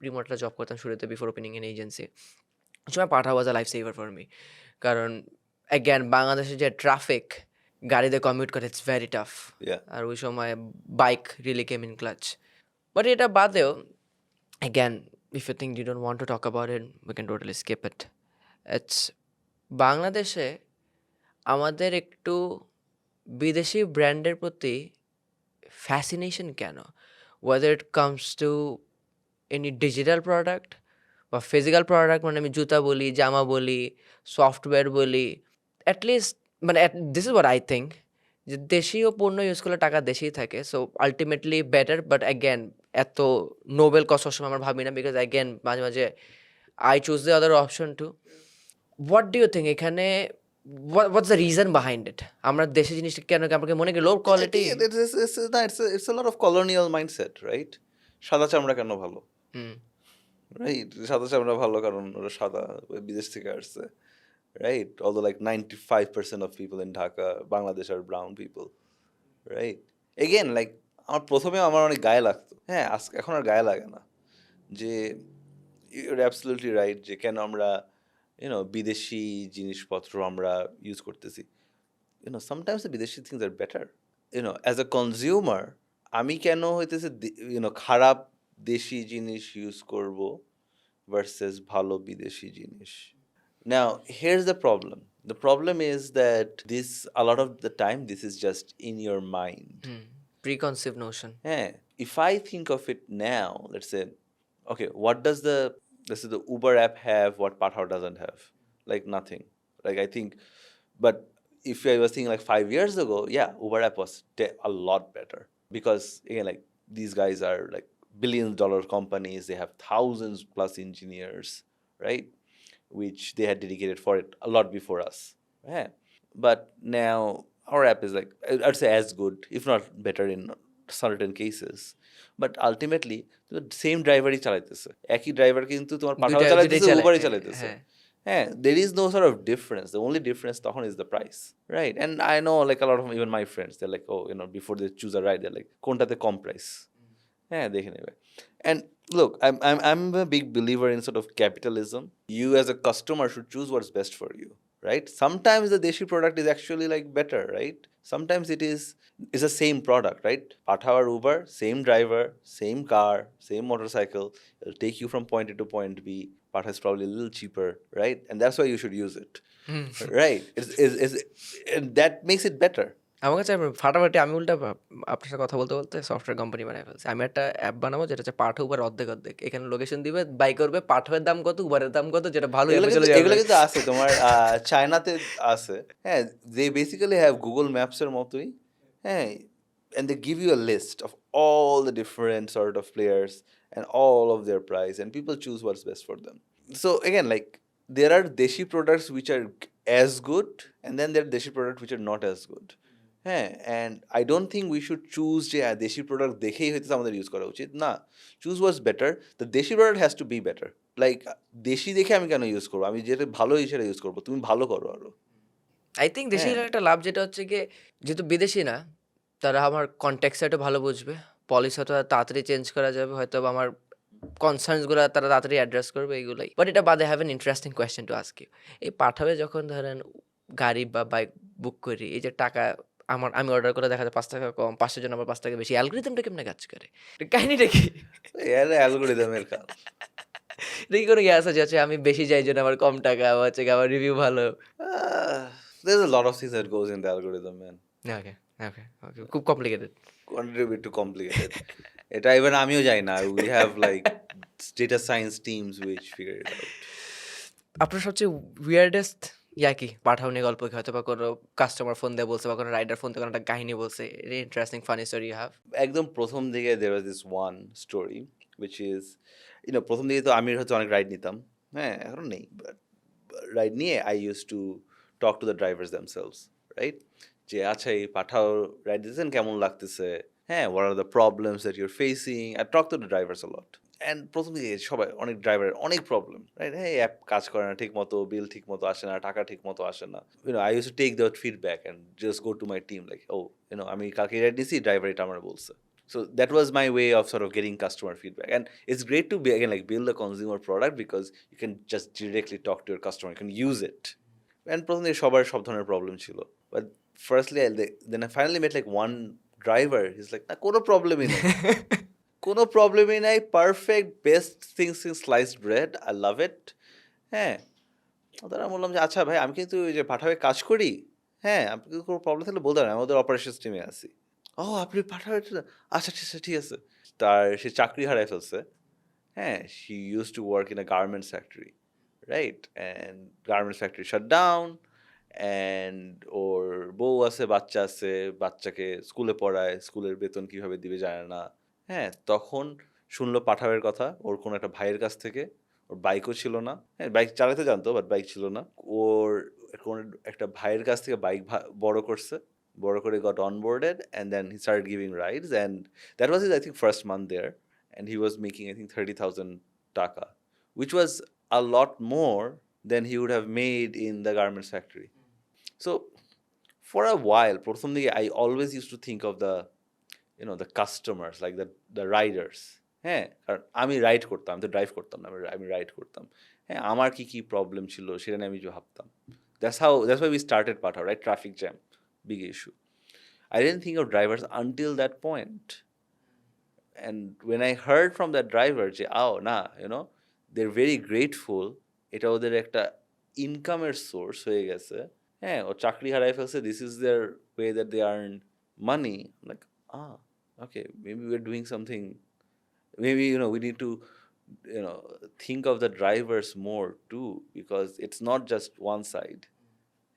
রিমোটটা জব করতাম শুরুতে বিফোর ওপেনিং এন এজেন্সি, সময় পাঠাও ওয়াজ আ লাইফ সেভার ফর মি। কারণ অ্যাগেন বাংলাদেশে যে ট্রাফিক, গাড়িতে কমিউট করে ইটস ভেরি টাফ। আর ওই সময় bike really came in clutch. But এটা বাদেও again, if you think you don't want to talk about it, we can totally skip it. It's বাংলাদেশে আমাদের একটু বিদেশি ব্র্যান্ডের প্রতি ফ্যাসিনেশন কেন? whether it comes to any digital product বা ফিজিক্যাল প্রোডাক্ট, মানে আমি জুতা বলি, জামা বলি, সফটওয়্যার বলি, অ্যাটলিস্ট মানে this is what I think, যে দেশীয় পণ্য ইউজ করলে টাকা দেশেই থাকে, so ultimately better. But again এত নোবেল কজ সবসময় আমরা ভাবি না, বিকজ অ্যাগেন মাঝে মাঝে I choose the other option too. What do you think এখানে, what's the reason behind it? আমরা দেশি জিনিসটা কেন আমাকে মনে করি low quality? It's a lot of colonial mindset, right? সাদা চামড়া কেন ভালো, রাইট? সাদা চামড়া ভালো কারণ ওরা সাদা, বিদেশ থেকে আসছে, right? Although 95% of people in Dhaka, Bangladesh are brown people, right? Again, প্রথমে আমার অনেক গায়ে লাগতো, এখন আর গায়ে লাগে না। যে you're absolutely right যে কেন আমরা বিদেশি জিনিসপত্র আমরা ইউজ করতেছি। sometimes the বিদেশি things are better. As a consumer, আমি কেন হইতেছে খারাপ দেশি জিনিস ইউজ করব ভার্সেস ভালো বিদেশি জিনিস? Now, here's the problem. The problem is that a lot of the time, this is just in your mind. Preconceived notion. If I think of it now, let's say, okay, what does the Uber app have what Pathao doesn't have? Nothing. I think, but if I was thinking 5 years ago, yeah, Uber app was a lot better. Because, again, these guys are billion-dollar companies. They have thousands plus engineers, right? Which they had dedicated for it a lot before us. But now our app is I'd say as good, if not better in certain cases, but ultimately the same ড্রাইভারই চালাইতেছে, একই driver কিন্তু তোমার পাঠাও দুইটাই চালাইতেছে, চালায়, উবারই চালাইতেছে। হ্যাঁ। হ্যাঁ, there is no sort of difference. The only difference তখন is the price, right? And I know like a lot of even my friends, they're like, oh, before they choose a ride, they're like, কোনটাতে কম price? হ্যাঁ, দেখে নেবে। And look, I'm a big believer in sort of capitalism. You as a customer should choose what's best for you, right? Sometimes the Deshi product is actually like better, right? Sometimes it's the same product, right? Pathao or Uber, same driver, same car, same motorcycle. It'll take you from point A to point B. Pathao is probably a little cheaper, right? And that's why you should use it, right? And that makes it better. আমার কাছে ফাটাফাটি আমি উল্টা আপনার সাথে কথা বলতে বলতে সফটওয়্যার কোম্পানি বানাই ফেলছি। আমি একটা অ্যাপ বানাবো যেটা হচ্ছে পাঠা উবার অর্ধেক অর্ধেক। এখানে লোকেশন দিবে, বাই করবে, পাঠাওয়ের দাম কত, উবারের দাম কত, যেটা ভালো অ্যাপে চলে এগুলো যাবে। কিন্তু আছে তোমার চায়নাতে আছে। হ্যাঁ, দে বেসিক্যালি হ্যাভ গুগল ম্যাপস এর মতোই। হ্যাঁ, and they give you a list of all the different sort of players and all of their price, and people choose what's best for them. So again, like there are deshi products which are as good, and then there are deshi products which are not as good. হ্যাঁ, and I don't think we should choose যে দেশি product দেখেই হয়তো আমাদের use করা উচিত না। Choose was better, the দেশি product has to be better. Like দেশি দেখে আমি কেন ইউজ করবো, আমি যেটা ভালো সেটা ইউজ করবো, তুমি ভালো করো আরো। আই থিঙ্ক দেশি হ্যাঁ, একটা লাভ যেটা হচ্ছে গিয়ে, যেহেতু বিদেশি না, তারা আমার কনটেক্সট একটু ভালো বুঝবে, পলিসি হয়তো তাড়াতাড়ি চেঞ্জ করা যাবে, হয়তো বা আমার কনসার্নসগুলো তারা তাড়াতাড়ি অ্যাড্রেস করবে, এইগুলাই। বাট এটা বাদে have an interesting question to ask you. এই পাঠাবে যখন ধরেন গাড়ি বা বাইক বুক করি, এই যে টাকা আমি অর্ডার করে দেখা যায় ৫ টাকা কম, ৫০০ জন আবার ৫ টাকা বেশি, অ্যালগরিদমটা কেমনে কাজ করে? কাহিনীটা কি? এর অ্যালগোরিদমের কাজ। এটা কি কোনো ইয়ে আছে যে হচ্ছে আমি বেশি যাই জন্য আমার কম টাকা, বা হচ্ছে গিয়ে আমার রিভিউ ভালো? There's a lot of things that goes in the algorithm, man. ওকে, ওকে, ওকে। খুব কমপ্লিকেটেড। Contribute to complicated. এটা even আমিও জানি না। We have like data science teams which figure it out. আপনার সবচেয়ে উইয়ার্ডেস্ট ইয়া কি? পাঠাও নিয়ে গল্প কি? হয়তো বা কোনো কাস্টমার ফোন দিয়ে বলছে বা কোনো রাইডার ফোন দিয়ে কোনো একটা কাহিনী বলছে। Very interesting funny story you have? একদম প্রথম দিকে there was this one story which is, প্রথম দিকে তো আমি হচ্ছে অনেক রাইড নিতাম। হ্যাঁ, এখন নেই। But রাইড নিয়ে I used to talk to the drivers themselves, right? যে আচ্ছা, এই পাঠাও রাইড দিতেছেন, কেমন লাগতেছে? হ্যাঁ, what are the problems that you're facing? I talk to the drivers a lot. And প্রথম দিকে সবাই অনেক ড্রাইভারের অনেক প্রবলেম, রাইট? হ্যাঁ, অ্যাপ কাজ করে না ঠিক মতো, বিল ঠিক মতো আসে না, টাকা ঠিক মতো আসে না। I used to take that feedback and just go to my team like, oh, আমি কালকে রাইড দিছি, ড্রাইভার এটা আমার বলছে। So that was my way of sort of getting customer feedback. And it's great to be, again, like build a consumer product because you can just directly talk to your customer, you can use it. And প্রথম দিকে সবার সব ধরনের problem ছিল। But firstly, then I finally met like one driver. He's like, না, কোনো প্রবলেমই নেই। কোনো প্রবলেমই নাই, perfect, best things in sliced bread, I love it. হ্যাঁ, তারা বললাম যে আচ্ছা ভাই, আমি কিন্তু ওই যে পাঠাবে কাজ করি। হ্যাঁ, আপনি কিন্তু কোনো প্রবলেম থাকলে বলতে পারেন, আমাদের অপারেশনস টিমে আছি। ও, আপনি পাঠাবে? আচ্ছা, ঠিক আছে, ঠিক আছে। সে চাকরি হারায় ফেলছে। হ্যাঁ, she use to work in a garments factory, right? And garments factory shut down, and ওর বউ আছে, বাচ্চা আছে, বাচ্চাকে স্কুলে পড়ায়, স্কুলের বেতন কীভাবে দিবে জানে না। হ্যাঁ, তখন শুনলো পাঠাওয়ের কথা ওর কোনো একটা ভাইয়ের কাছ থেকে। ওর বাইকও ছিল না। হ্যাঁ, বাইক চালাতে জানতো, বাট বাইক ছিল না। ওর কোনো একটা ভাইয়ের কাছ থেকে বাইক বড় করছে, বড় করে got onboarded, and then he started giving rides, and that was his, I think, first month there, and he was making, I think, 30,000 taka, which was a lot more than he would have made in the garments factory. So for a while, প্রথম দিকে I always used to think of the customers, like the riders. হ্যাঁ, কারণ আমি ride করতাম, আমি তো drive করতাম না, আমি রাইড করতাম। হ্যাঁ, আমার কি প্রবলেম ছিল সেটা নিয়ে আমি যে ভাবতাম। That's why we started Pathao, right? Traffic jam, big issue. I didn't think of drivers until that point. And when I heard from that driver যে না, they're very grateful, এটা ওদের একটা ইনকামের সোর্স হয়ে গেছে। হ্যাঁ, ও চাকরি হারাই ফেলছে, this is their way that they earn money. I'm like, okay, maybe we're doing something. Maybe, we need to, think of the drivers more too, because it's not just one side.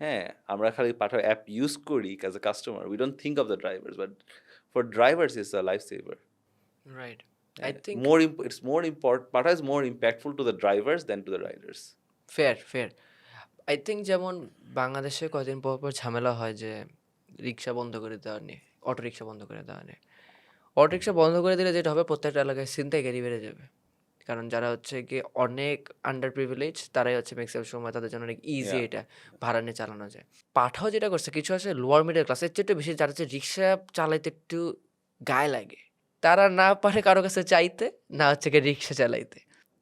হ্যাঁ, আমরা খালি পাঠাও app use করি as a customer, we don't think of the drivers, but for drivers it's a lifesaver. Right. I think It's more important, Pathao is more impactful to the drivers than to the riders. Fair, fair. I think যেমন বাংলাদেশে কয়দিন পর পর ঝামেলা হয় যে রিক্সা বন্ধ করে দেওয়া নিয়ে, অটো রিক্সা বন্ধ করে দেওয়া নিয়ে। অটোরিকশা বন্ধ করে দিলে যেটা হবে প্রত্যেকটা এলাকায় ছিনতাইকারী বেড়ে যাবে। কারণ যারা হচ্ছে গিয়ে অনেক আন্ডার প্রিভিলেজ তারাই হচ্ছে ম্যাক্সিমাম সময় তাদের জন্য অনেক ইজি Yeah. এটা ভাড়া নিয়ে চালানো যায়। পাঠাও যেটা করছে কিছু আছে লোয়ার মিডল ক্লাস এর চেয়ে একটু বেশি যারা হচ্ছে রিক্সা চালাইতে একটু গায়ে লাগে। তারা না পারে কারো কাছে চাইতে, না হচ্ছে গিয়ে রিক্সা চালাইতে।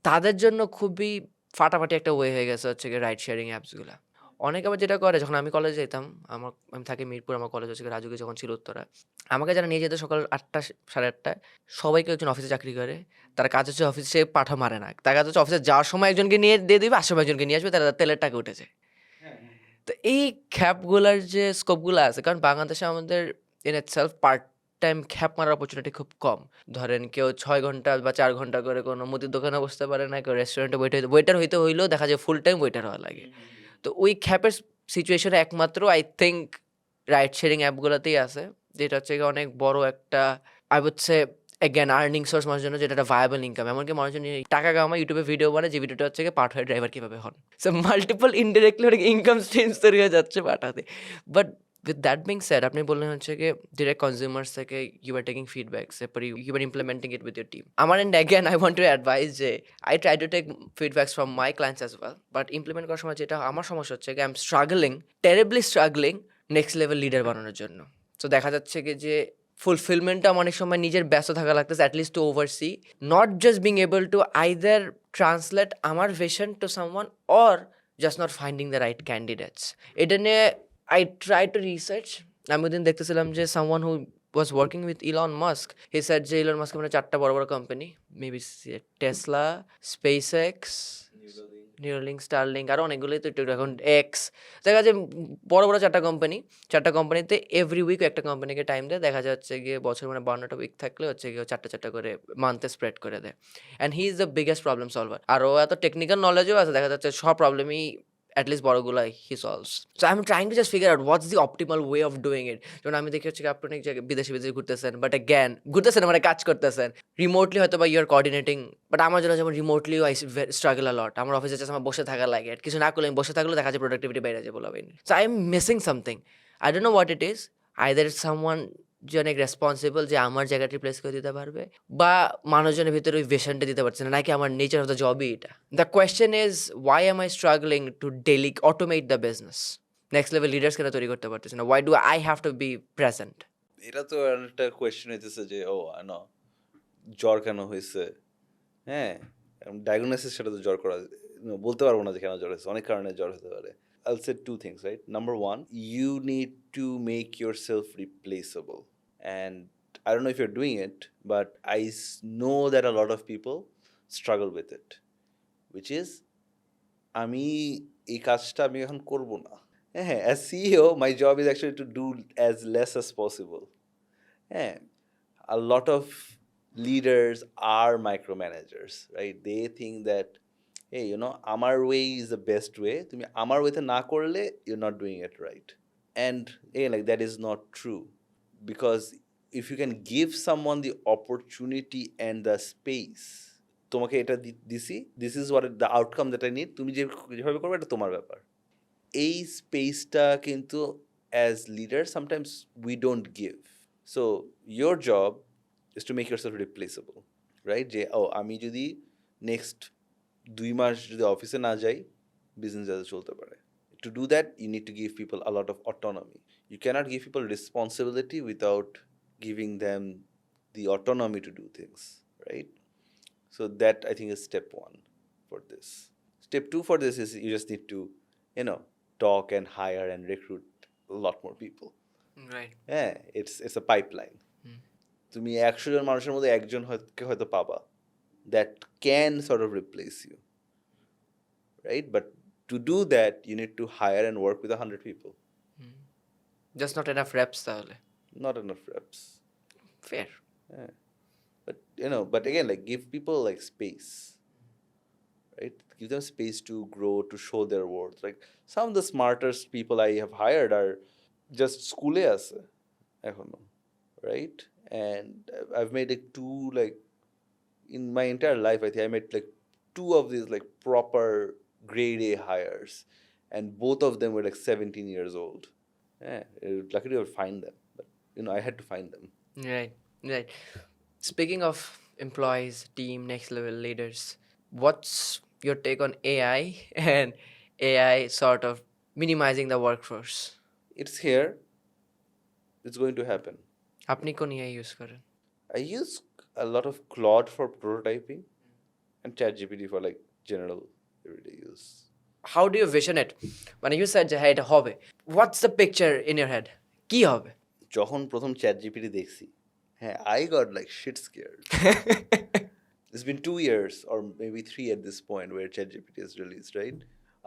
তাদের জন্য খুবই ফাটাফাটি একটা ওয়ে হয়ে গেছে হচ্ছে গিয়ে রাইড শেয়ারিং অ্যাপসগুলা। অনেকে আবার যেটা করে যখন আমি কলেজে যেতাম, আমি থাকি মিরপুর, আমার কলেজ হচ্ছে গিয়ে রাজুকে যখন ছিল উত্তরা। আমাকে যারা নিয়ে যেত সকাল ৮টা ৮:৩০ সবাই কেউ একজন অফিসে চাকরি করে। তার কাজ হচ্ছে অফিসে পাঠা মারে না। তার কাজ হচ্ছে অফিসে যাওয়ার সময় একজনকে নিয়ে দিয়ে দিবে, আসার সময় একজনকে নিয়ে আসবে, তারা তেলের টাকা উঠেছে। তো এই খ্যাপগুলার যে স্কোপগুলো আছে, কারণ বাংলাদেশে আমাদের ইন ইটসেলফ পার্ট টাইম খ্যাপ মারার অপরচুনিটি খুব কম। ধরেন কেউ ৬ ঘন্টা বা ৪ ঘন্টা করে কোনো মুদির দোকানে বসতে পারে না, কেউ রেস্টুরেন্টে ওয়েটার হইতে হইলেও দেখা যায় ফুল টাইম ওয়েটার হওয়া লাগে। তো ওই খ্যাপের সিচুয়েশনে একমাত্র আই থিঙ্ক রাইড শেয়ারিং অ্যাপগুলোতেই আছে, যেটা হচ্ছে গিয়ে অনেক বড় একটা I would say again earning source মানুষের জন্য, যেটা একটা ভায়াবল ইনকাম। এমনকি মানুষজন টাকা কামায় ইউটিউবে ভিডিও বানায়, যে ভিডিওটা হচ্ছে গিয়ে পাঠায় ড্রাইভার কীভাবে হন। সো মাল্টিপল ইনডিরেক্টলি অনেক ইনকাম স্ট্রিমস তৈরি হয়ে যাচ্ছে পাঠাতে। But with that being said, আপনি বললেন হচ্ছে গিয়ে ডিরেক্ট কনজিউমার্স থেকে ইউ আর টেকিং ফিডব্যাকস, এরপরে you are implementing it with your team. আমার end again I want to advise যে I try to take feedbacks from my clients as well, but implement করার সময় যেটা আমার সমস্যা হচ্ছে গিয়ে I am struggling, terribly struggling next level leader বানানোর জন্য। তো দেখা যাচ্ছে কি যে ফুলফিলমেন্টটা অনেক সময় নিজের ব্যস্ত থাকা লাগতেছে at least to oversee, not just being able to either translate আমার vision to someone or just not finding the right candidates. এটা নিয়ে আই ট্রাই টু রিসার্চ। আমি ওদিন দেখতেছিলাম যে someone who was working with Elon Musk. He said যে Elon Musk মানে 4টা বড় বড় company, maybe Tesla, SpaceX, Neuralink, Starlink, আরও অনেকগুলোই তো একটু এখন এক্স। দেখা যায় বড় বড় 4টা কোম্পানি, 4টা কোম্পানিতে এভরি উইক একটা কোম্পানিকে টাইম দেয়। দেখা যাচ্ছে গিয়ে বছর মানে 52টা উইক থাকলে হচ্ছে গিয়ে 4টা করে মান্থে স্প্রেড করে দেয়। And he is the biggest problem solver. আর ও এত টেকনিক্যাল নলেজও আছে, দেখা যাচ্ছে সব প্রবলেমই অ্যাটলিস্ট বড়গুলাই he solves. So I am trying to just figure out what's the optimal way of doing it. যেমন আমি দেখি হচ্ছে আপনি অনেক জায়গায় বিদেশে ঘুরতেছেন, বাট অ্যাগেন ঘুরতেছেন মানে কাজ করতেছেন রিমোটলি, হয়তো বা ইউ আর কোঅর্ডিনেটিং। বাট আমার জন্য যেমন রিমোটলিও আই স্ট্রাগল আ লট। আমার অফিসে যাচ্ছে আমার বসে থাকা লাগে, কিছু না করলে আমি বসে থাকলেও দেখা যায় প্রোডাক্টিভিটি বেড়ে যায় বলবেন। So I am missing something, I don't know what it is. Either someone যে অনেক রেসপন্সিবল যে আমার জায়গাটা রিপ্লেস করে দিতে পারবে, বা মানুষজনের ভিতরে ওই ভিশনটা দিতে পারছে না, নাকি আমার নেচার অফ দ্য জবই এটা। The question is why am I struggling to delegate automate the business? Next level leaders কেন তৈরি করতে পারতেছি না? Why do I have to be present? এটা তো একটা কোয়েশ্চেন হইতেছে যে ও না জ্বর কেন হয়েছে, হ্যাঁ ডায়াগনোসিস সেটা তো জ্বর করা বলতে পারবো না যে কেন জ্বর হয়েছে, অনেক কারণে জ্বর হতে পারে। I'll say two things, right? Number one, you need to make yourself replaceable. And I don't know if you're doing it, but know that a lot of people struggle with it, which is আমি এই কাজটা আমি এখন করব না। হ্যাঁ, as CEO, my job is actually to do as less as possible. হ্যাঁ, a lot of leaders are micromanagers, right? They think that, hey, আমার way is the best way. তুমি আমার ওয়েতে না করলে you're not doing it right. And like that is not true, because if you can give someone the opportunity and the space, তোমাকে এটা দিছি, this is what the outcome that I need, তুমি যেভাবে করবে এটা তোমার ব্যাপার। এই স্পেসটা কিন্তু as leaders sometimes we don't give. So your job is to make yourself replaceable, right? যে আমি যদি নেক্সট 2 মাস যদি অফিসে না যাই, বিজনেস যাতে চলতে পারে। To do that, you need to give people a lot of autonomy. You cannot give people responsibility without giving them the autonomy to do things, right? So that, I think, is step 1 for this. Step 2 for this is you just need to, talk and hire and recruit a lot more people. Right. Yeah, it's a pipeline. তুমি 100 জন মানুষের মধ্যে একজন হয়তো পাবা that can sort of replace you, right? But to do that, you need to hire and work with 100 people. Just not enough reps তাহলে। Not enough reps. Fair. Yeah. But again, like, give people like space, right? Give them space to grow, to show their worth. Like, some of the smartest people I have hired are just skule আছে এখনো, right? And I've made like 2, like, in my entire life, I think I made like 2 of these like proper grade A hires, and both of them were like 17 years old. Yeah, luckily I would find them, but I had to find them. Right. Right. Speaking of employees, team, next level leaders, what's your take on AI and AI sort of minimizing the workforce? It's here, it's going to happen. আপনি কোন AI use করেন? I use a lot of Claude for prototyping and ChatGPT for like general everyday use. How do you vision it? মানে you said যে হ্যাঁ এটা হবে. What's the picture in your head? কি হবে? যখন প্রথম ChatGPT দেখছি, হ্যাঁ, I got like shit scared. It's been 2 years or maybe 3 at this point where ChatGPT is released, right?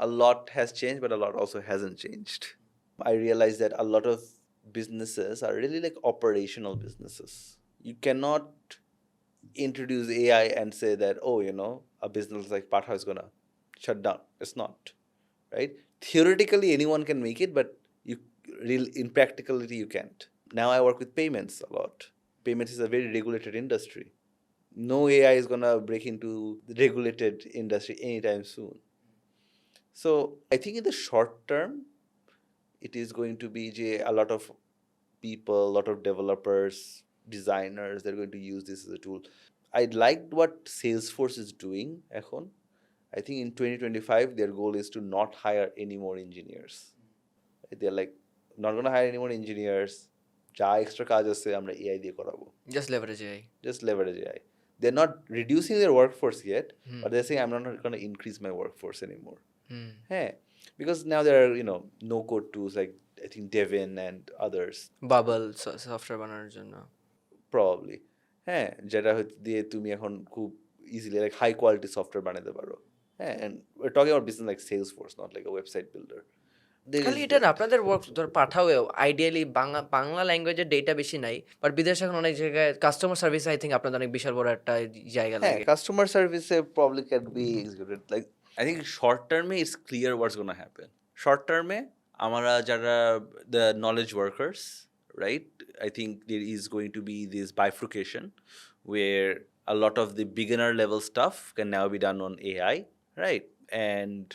A lot has changed, but a lot also hasn't changed. I realized that a lot of businesses are really like operational businesses. You cannot introduce AI and say that, oh, a business like Pathao is gonna shut down. It's not, right? Theoretically, anyone can make it, but in practicality, you can't. Now I work with payments a lot. Payments is a very regulated industry. No AI is gonna break into the regulated industry anytime soon. So I think in the short term, it is going to be a lot of people, a lot of developers, designers, they're going to use this as a tool. I liked what Salesforce is doing এখন. I think in 2025 their goal is to not hire any more engineers. They're like not going to hire any more engineers. যা extra কাজ আছে আমরা AI দিয়ে করাবো. Just leverage AI. Just leverage AI. They're not reducing their workforce yet, but they're saying I'm not going to increase my workforce anymore. Hey, because now there are no code tools like I think Devin and others. Bubble software বানানোর জন্য. Probably. হ্যাঁ, যেটা দিয়ে তুমি এখন খুব easily like high quality software বানাতে পারো. হ্যাঁ, and we're talking about business like Salesforce, not like a website builder. There খালি is এটা না that. আপনাদের ওয়ার্ক ধর পাঠাওয়েও আইডিয়ালি বাংলা ল্যাঙ্গুয়েজের ডেটা বেশি নাই, বাট বিদেশে এখন অনেক জায়গায় কাস্টমার সার্ভিস আই থিঙ্ক আপনাদের অনেক বিশাল বড় একটা জায়গা হ্যাঁ, লাগে. customer service probably can be executed. Like I think short term it's clear what's going to happen. Short term আমরা যারা the knowledge workers, right? I think there is going to be this bifurcation where a lot of the beginner level stuff can now be done on AI, right? And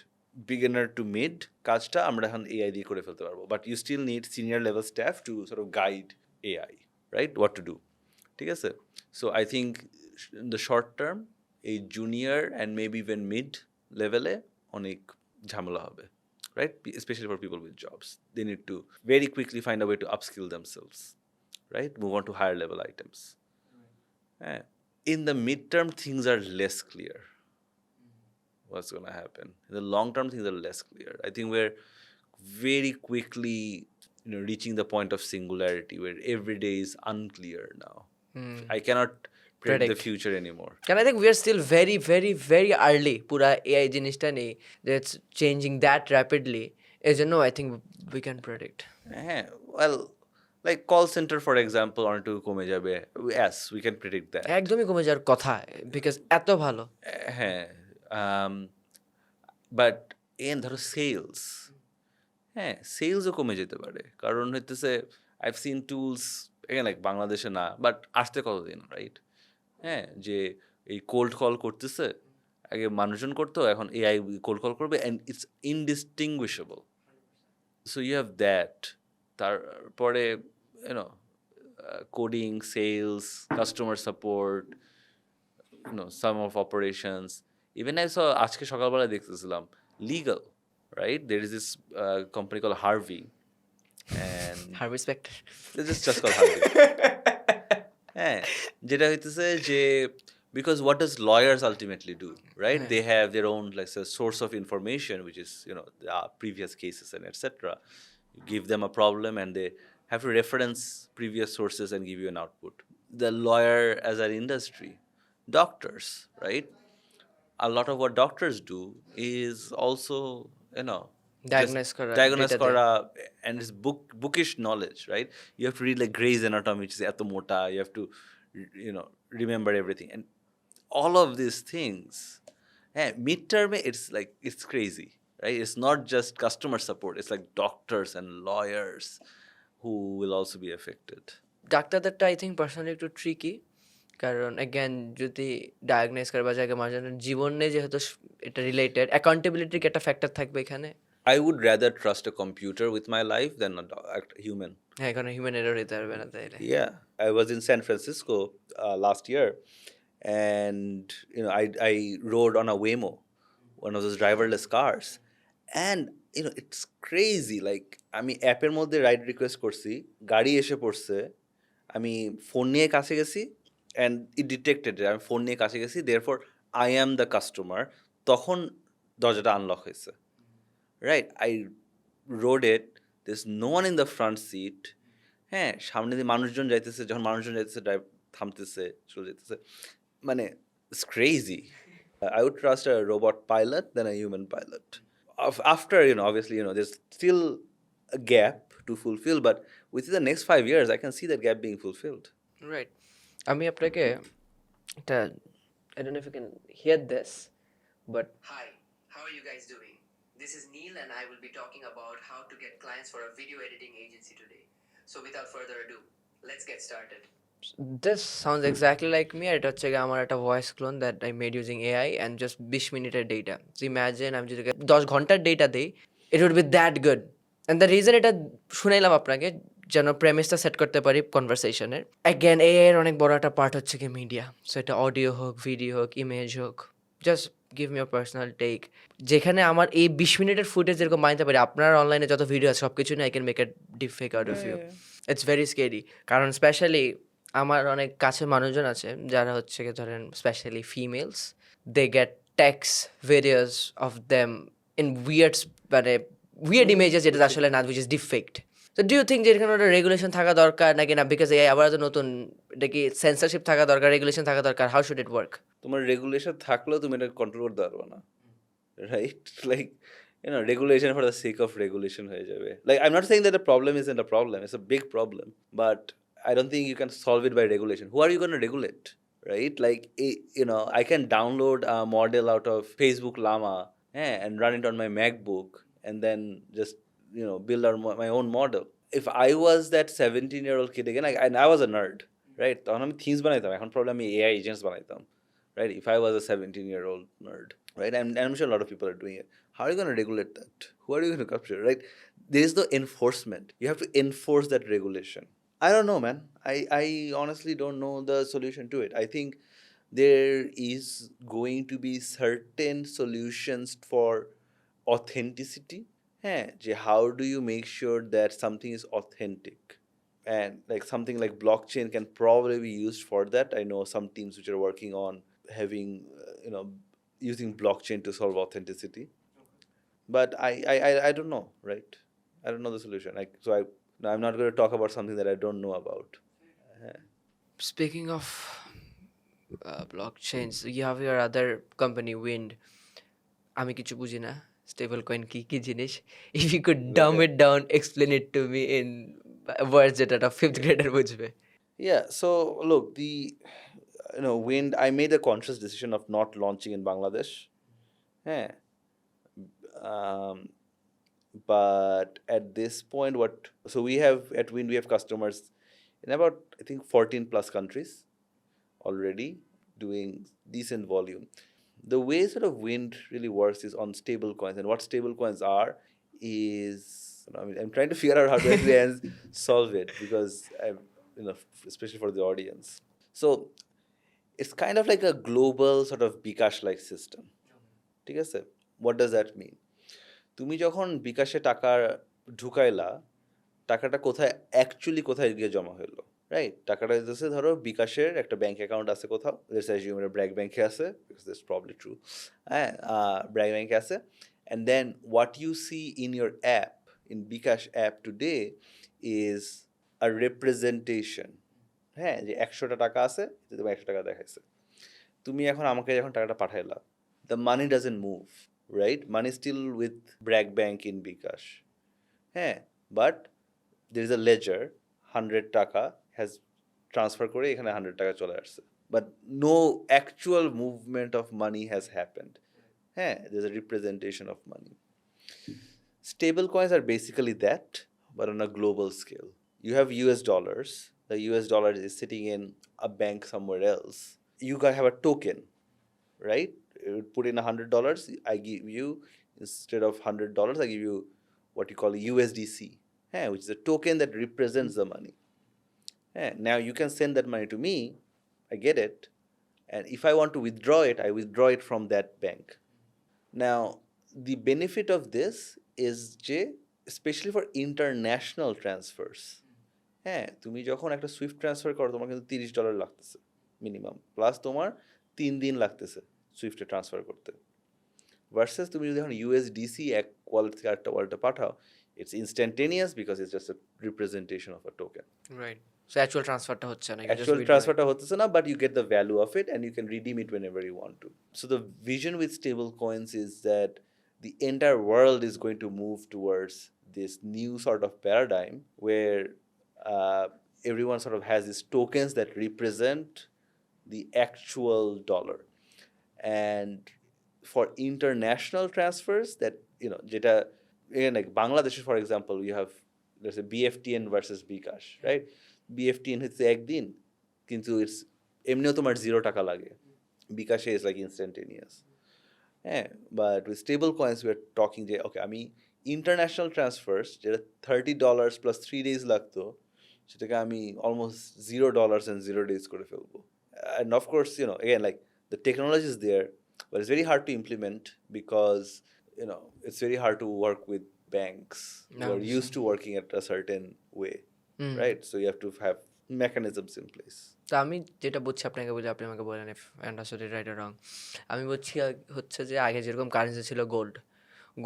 beginner to mid কাজটা আমরা এখন AI দিয়ে করে ফেলতে পারবো, but you still need senior level staff to sort of guide AI, right? What to do. ঠিক আছে? So I think in the short term a junior and maybe even mid level অনেক ঝামেলা হবে, right? Especially for people with jobs. They need to very quickly find a way to upskill themselves, right? Move on to higher level items. In the midterm, things are less clear. What's going to happen? In the long term, things are less clear. I think we're very quickly reaching the point of singularity where every day is unclear now. I cannot predict the future anymore. And I think we are still very, very, very early. পুরা AI জিনিসটা নেই, that's changing that rapidly. এই জন্য I think we can predict. Well, like call center for example অনেকটু কমে যাবে. Yes, we can predict that. একদমই কমে যাওয়ার কথা, because এত ভালো. হ্যাঁ, বাট ধরো সেলস, হ্যাঁ, সেলসও কমে যেতে পারে, কারণ হইতেছে আইভ সিন টুলস লাইক বাংলাদেশে না, বাট আসতে কতদিন, রাইট? হ্যাঁ, যে এই কোল্ড কল করতেছে, আগে মানুষজন করতো, এখন এআই কোল্ড কল করবে and it's indistinguishable. So you have that, তারপরে coding, sales, customer support, some of operations. Even I saw আজকে সকালবেলা দেখতেছিলাম legal, right? There is this company called Harvey, and Harvey Specter. It's just called Harvey. হ্যাঁ, যেটা হইতেছে যে because what does lawyers ultimately do, right? They have their own like a source of information, which is the previous cases and etc. You give them a problem and they have to reference previous sources and give you an output. The lawyer as an industry, doctors, right? A lot of what doctors do is also Diagnose kora, and it's bookish knowledge, right? You have to read like Grey's Anatomy, which is eto mota. You have to remember everything, and all of these things. Midterm it's crazy, right? It's not just customer support, it's like doctors and lawyers who will also be affected. ডাক্তারদেরটা I think personally একটু tricky, কারণ again যদি diagnose করে বা জায়গায় মাঝে জীবনে যেহেতু এটা রিলেটেড, অ্যাকাউন্টেবিলিটির একটা ফ্যাক্টর থাকবে এখানে. I would rather trust a computer with my life than a human. হ্যাঁ, কোনো হিউম্যান এরর হইতে পারবে না তাইলে। Yeah, I was in San Francisco last year, and I rode on a Waymo, one of those driverless cars, and it's crazy. Like আমি অ্যাপের মধ্যে ride request করছি, গাড়ি এসে পড়ছে, আমি ফোন নিয়ে কাছে গেছি, অ্যান্ড ইট ডিটেক্টেড আমি ফোন নিয়ে কাছে গেছি, therefore I am the customer, তখন দরজাটা আনলক হয়েছে, right? I rode it, there is no one in the front seat, হ্যাঁ, সামনে দিয়ে মানুষজন যাইতেছে, যখন মানুষজন যাইতেছে ড্রাইভ থামতেছে, চলে যেতেছে, মানে it's crazy. I would trust a robot pilot than a human pilot. After, obviously, there's still a gap to fulfill, but within the next 5 years, I can see that gap being fulfilled. Right. আমি আপনাকে একটা, I don't know if you can hear this, but hi, how are you guys doing? This is Neil and I will be talking about how to get clients for a video editing agency today. So without further ado, let's get started. This sounds exactly like me. এটা হচ্ছে গিয়ে আমার একটা voice clone that I made using AI and just 20 মিনিটের data. So imagine আমি যদি 10 ঘন্টার data দিই, it would be that good. And the reason এটা শুনাইলাম আপনাকে যেন প্রেমিসটা সেট করতে পারি কনভারসেশনের। অ্যাগেন এআই এর অনেক বড় একটা পার্ট হচ্ছে কি মিডিয়া। সো এটা অডিও হোক, ভিডিও হোক, ইমেজ হোক, just give me a personal take. যেখানে আমার এই 20 মিনিটের ফুটেজ যেরকম বানাতে পারি, আপনার অনলাইনে যত ভিডিও আছে সব কিছু নিয়ে I can make a deep fake out of you. It's very scary. কারণ স্পেশালি আমার অনেক কাছের মানুষজন আছে যারা হচ্ছে গিয়ে ধরেন specially females, they get text videos of them in weird, মানে উইয়ার্ড ইমেজেস যেটা আসলে না, উইচ ইজ ডিফেক্ট। তো ডু ইউ থিঙ্ক যে এখানে একটা রেগুলেশন থাকা দরকার নাকি না? বিকজ এই আবার তো নতুন, এটা কি সেন্সরশিপ থাকা দরকার, রেগুলেশন থাকা দরকার? How should it work? তোমার রেগুলেশন থাকলেও তুমি এটা কন্ট্রোল করতে পারবে না, right? Like regulation for the sake of regulation হয়ে যাবে. Like, I'm not saying that the problem isn't a problem, it's a big problem, but I don't think you can solve it by regulation. Who are you going to regulate, right? Like, I can download a model out of Facebook Llama, and run it on my MacBook, and then just build my own model. If I was that 17-year-old kid again, and I was a nerd, right? তখন আমি themes বানাইতাম, এখন probably আমি AI agents বানাইতাম, right? If I was a 17-year-old nerd, right? And I'm sure a lot of people are doing it. How are you going to regulate that? Who are you going to capture, right? There is no enforcement. You have to enforce that regulation. I don't know, man. I honestly don't know the solution to it. I think there is going to be certain solutions for authenticity. How do you make sure that something is authentic? And like something like blockchain can probably be used for that. I know some teams which are working on having, using blockchain to solve authenticity. But I don't know, right? I don't know the solution. I'm not going to talk about something that I don't know about. Speaking of blockchains, you have your other company, Wind. আমি কিছু বুঝি না stable coin কি কি জিনিস। If you could Dam it down, explain it to me in words যেটা একটা fifth grader বুঝবে। Yeah, so look, Wind, I made a conscious decision of not launching in Bangladesh. Yeah. But at this point, so we have, at Wind, we have customers in about, I think, 14 plus countries already, doing decent volume. The way sort of Wind really works is on stable coins. And what stable coins are is, I'm trying to figure out how to actually solve it, because especially for the audience. So it's kind of like a global sort of Bikash-like system. ঠিক আছে? What does that mean? তুমি যখন বিকাশে টাকা ঢুকাইলা, টাকাটা কোথায় গিয়ে জমা হলো, রাইট? টাকাটা দিতেছে, ধরো বিকাশের একটা ব্যাংক অ্যাকাউন্ট আছে কোথাও, ব্র্যাক ব্যাংকে আছে, দিস প্রবলি ট্রু, হ্যাঁ, ব্র্যাক ব্যাংকে আছে, and then what you see in your app, in bKash app today, is a representation, হ্যাঁ, যে 100টা টাকা আছে, তোমার 100 টাকা দেখাইছে। তুমি এখন আমাকে যখন টাকাটা পাঠাইলা, the money doesn't move, right? Money still with Bragg Bank in Bikash. But there is a ledger, 100 taka has transfer করে এখানে 100 টাকা চলে আসছে, but no actual movement of money has happened. There's a representation of money. Stable coins are basically that, but on a global scale. You have US dollars. The US dollar is sitting in a bank somewhere else. You gotta have a token, right? Put in $100, I give you instead of $100, I give you what you call a USDC, which is a token that represents the money. Now you can send that money to me, I get it, and if I want to withdraw it, I withdraw it from that bank. Now, the benefit of this is যে especially for international transfers, তুমি যখন একটা Swift transfer করো তোমার কিন্তু $30 লাগতেছে minimum, plus তোমার 3 দিন লাগতেছে সুইফটে ট্রান্সফার করতে, ভার্সেস তুমি যদি এখন ইউএসডিসি এক ওয়ালেট থেকে আরেকটা ওয়ালেটে পাঠাও, it's instantaneous because it's just a representation of a token. Right, so actual ট্রান্সফারটা হচ্ছে না, Actual transfer হচ্ছে না, but you get the value of it and you can redeem it whenever you want to. So the vision with stable coins is that the entire world is going to move towards this new sort of paradigm where everyone sort of has these tokens that represent the actual dollar. And for international transfers, that যেটা like Bangladesh, for example, you have, there's a BFTN versus Bkash, right? BFTN হচ্ছে একদিন, কিন্তু it's এমনিও তোমার $0 লাগে, বিকাশে is like instantaneous. But with stable coins we are talking যে ওকে আমি ইন্টারন্যাশনাল ট্রান্সফার্স যেটা $30 প্লাস 3 days লাগতো, সেটাকে আমি অলমোস্ট $0 and 0 days করে ফেলবো। And of course, again, like the technology is there, but it's very hard to implement because it's very hard to work with banks who are used to working at a certain way. Right? So you have to have mechanisms in place. তো আমি যেটা বুঝছি আপনাকে বলি, আপনি আমাকে বলেন if I understood it right or wrong. আমি বুঝছি হচ্ছে যে আগে যেরকম কারেন্সি ছিল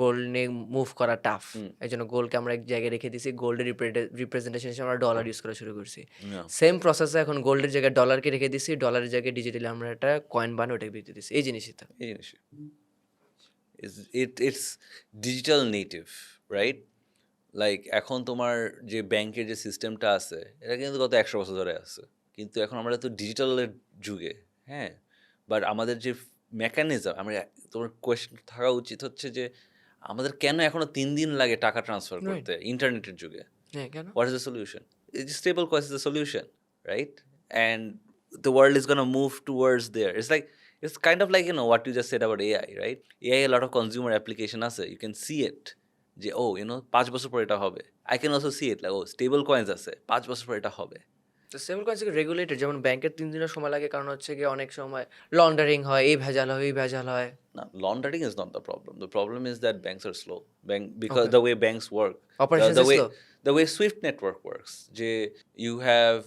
গোল্ড নিয়ে মুভ করা টাফ, এই জন্য গোল্ডকে আমরা এক জায়গায় রেখে দিয়েছি, গোল্ডের রিপ্রেজেন্টেশন হিসেবে আমরা ডলার ইউজ করা শুরু করছি। সেম প্রসেসে এখন গোল্ডের জায়গায় ডলারকে রেখে দিয়েছি, ডলারের জায়গায় ডিজিটালি আমরা একটা কয়েন বানিয়ে ওটাকে বিক্রি দিচ্ছি। এই জিনিসই তো it's digital native, right? Like এখন তোমার যে ব্যাংকের যে সিস্টেমটা আছে এটা কিন্তু গত 100 বছর ধরে আছে, কিন্তু এখন আমরা তো ডিজিটালের যুগে, বাট আমাদের যে মেকানিজম, আমরা তোমার কোয়েশ্চন থাকা উচিত হচ্ছে যে আমাদের কেন এখনো 3 দিন লাগে টাকা ট্রান্সফার করতে ইন্টারনেটের যুগে? What is the solution? Stable coin is the solution, right? And the world is gonna move towards there. It's kind of like, what you just said about AI, right? AI, a lot of consumer application আছে, you can see it. যে 5 বছর পর এটা হবে। I can also see it, like, stable coins আছে, 5 বছর পর এটা হবে। তো স্টেবল কয়েন্স রেগুলেটেড, যেমন ব্যাংকের 3 দিনের সময় লাগে, কারণ হচ্ছে গিয়ে অনেক সময় লন্ডারিং হয়, এই ভেজাল হয়, এই ভেজাল হয়। No, laundering is not the problem. The problem is that banks are slow. Because the way banks work, Operations is slow. The way Swift network works, you have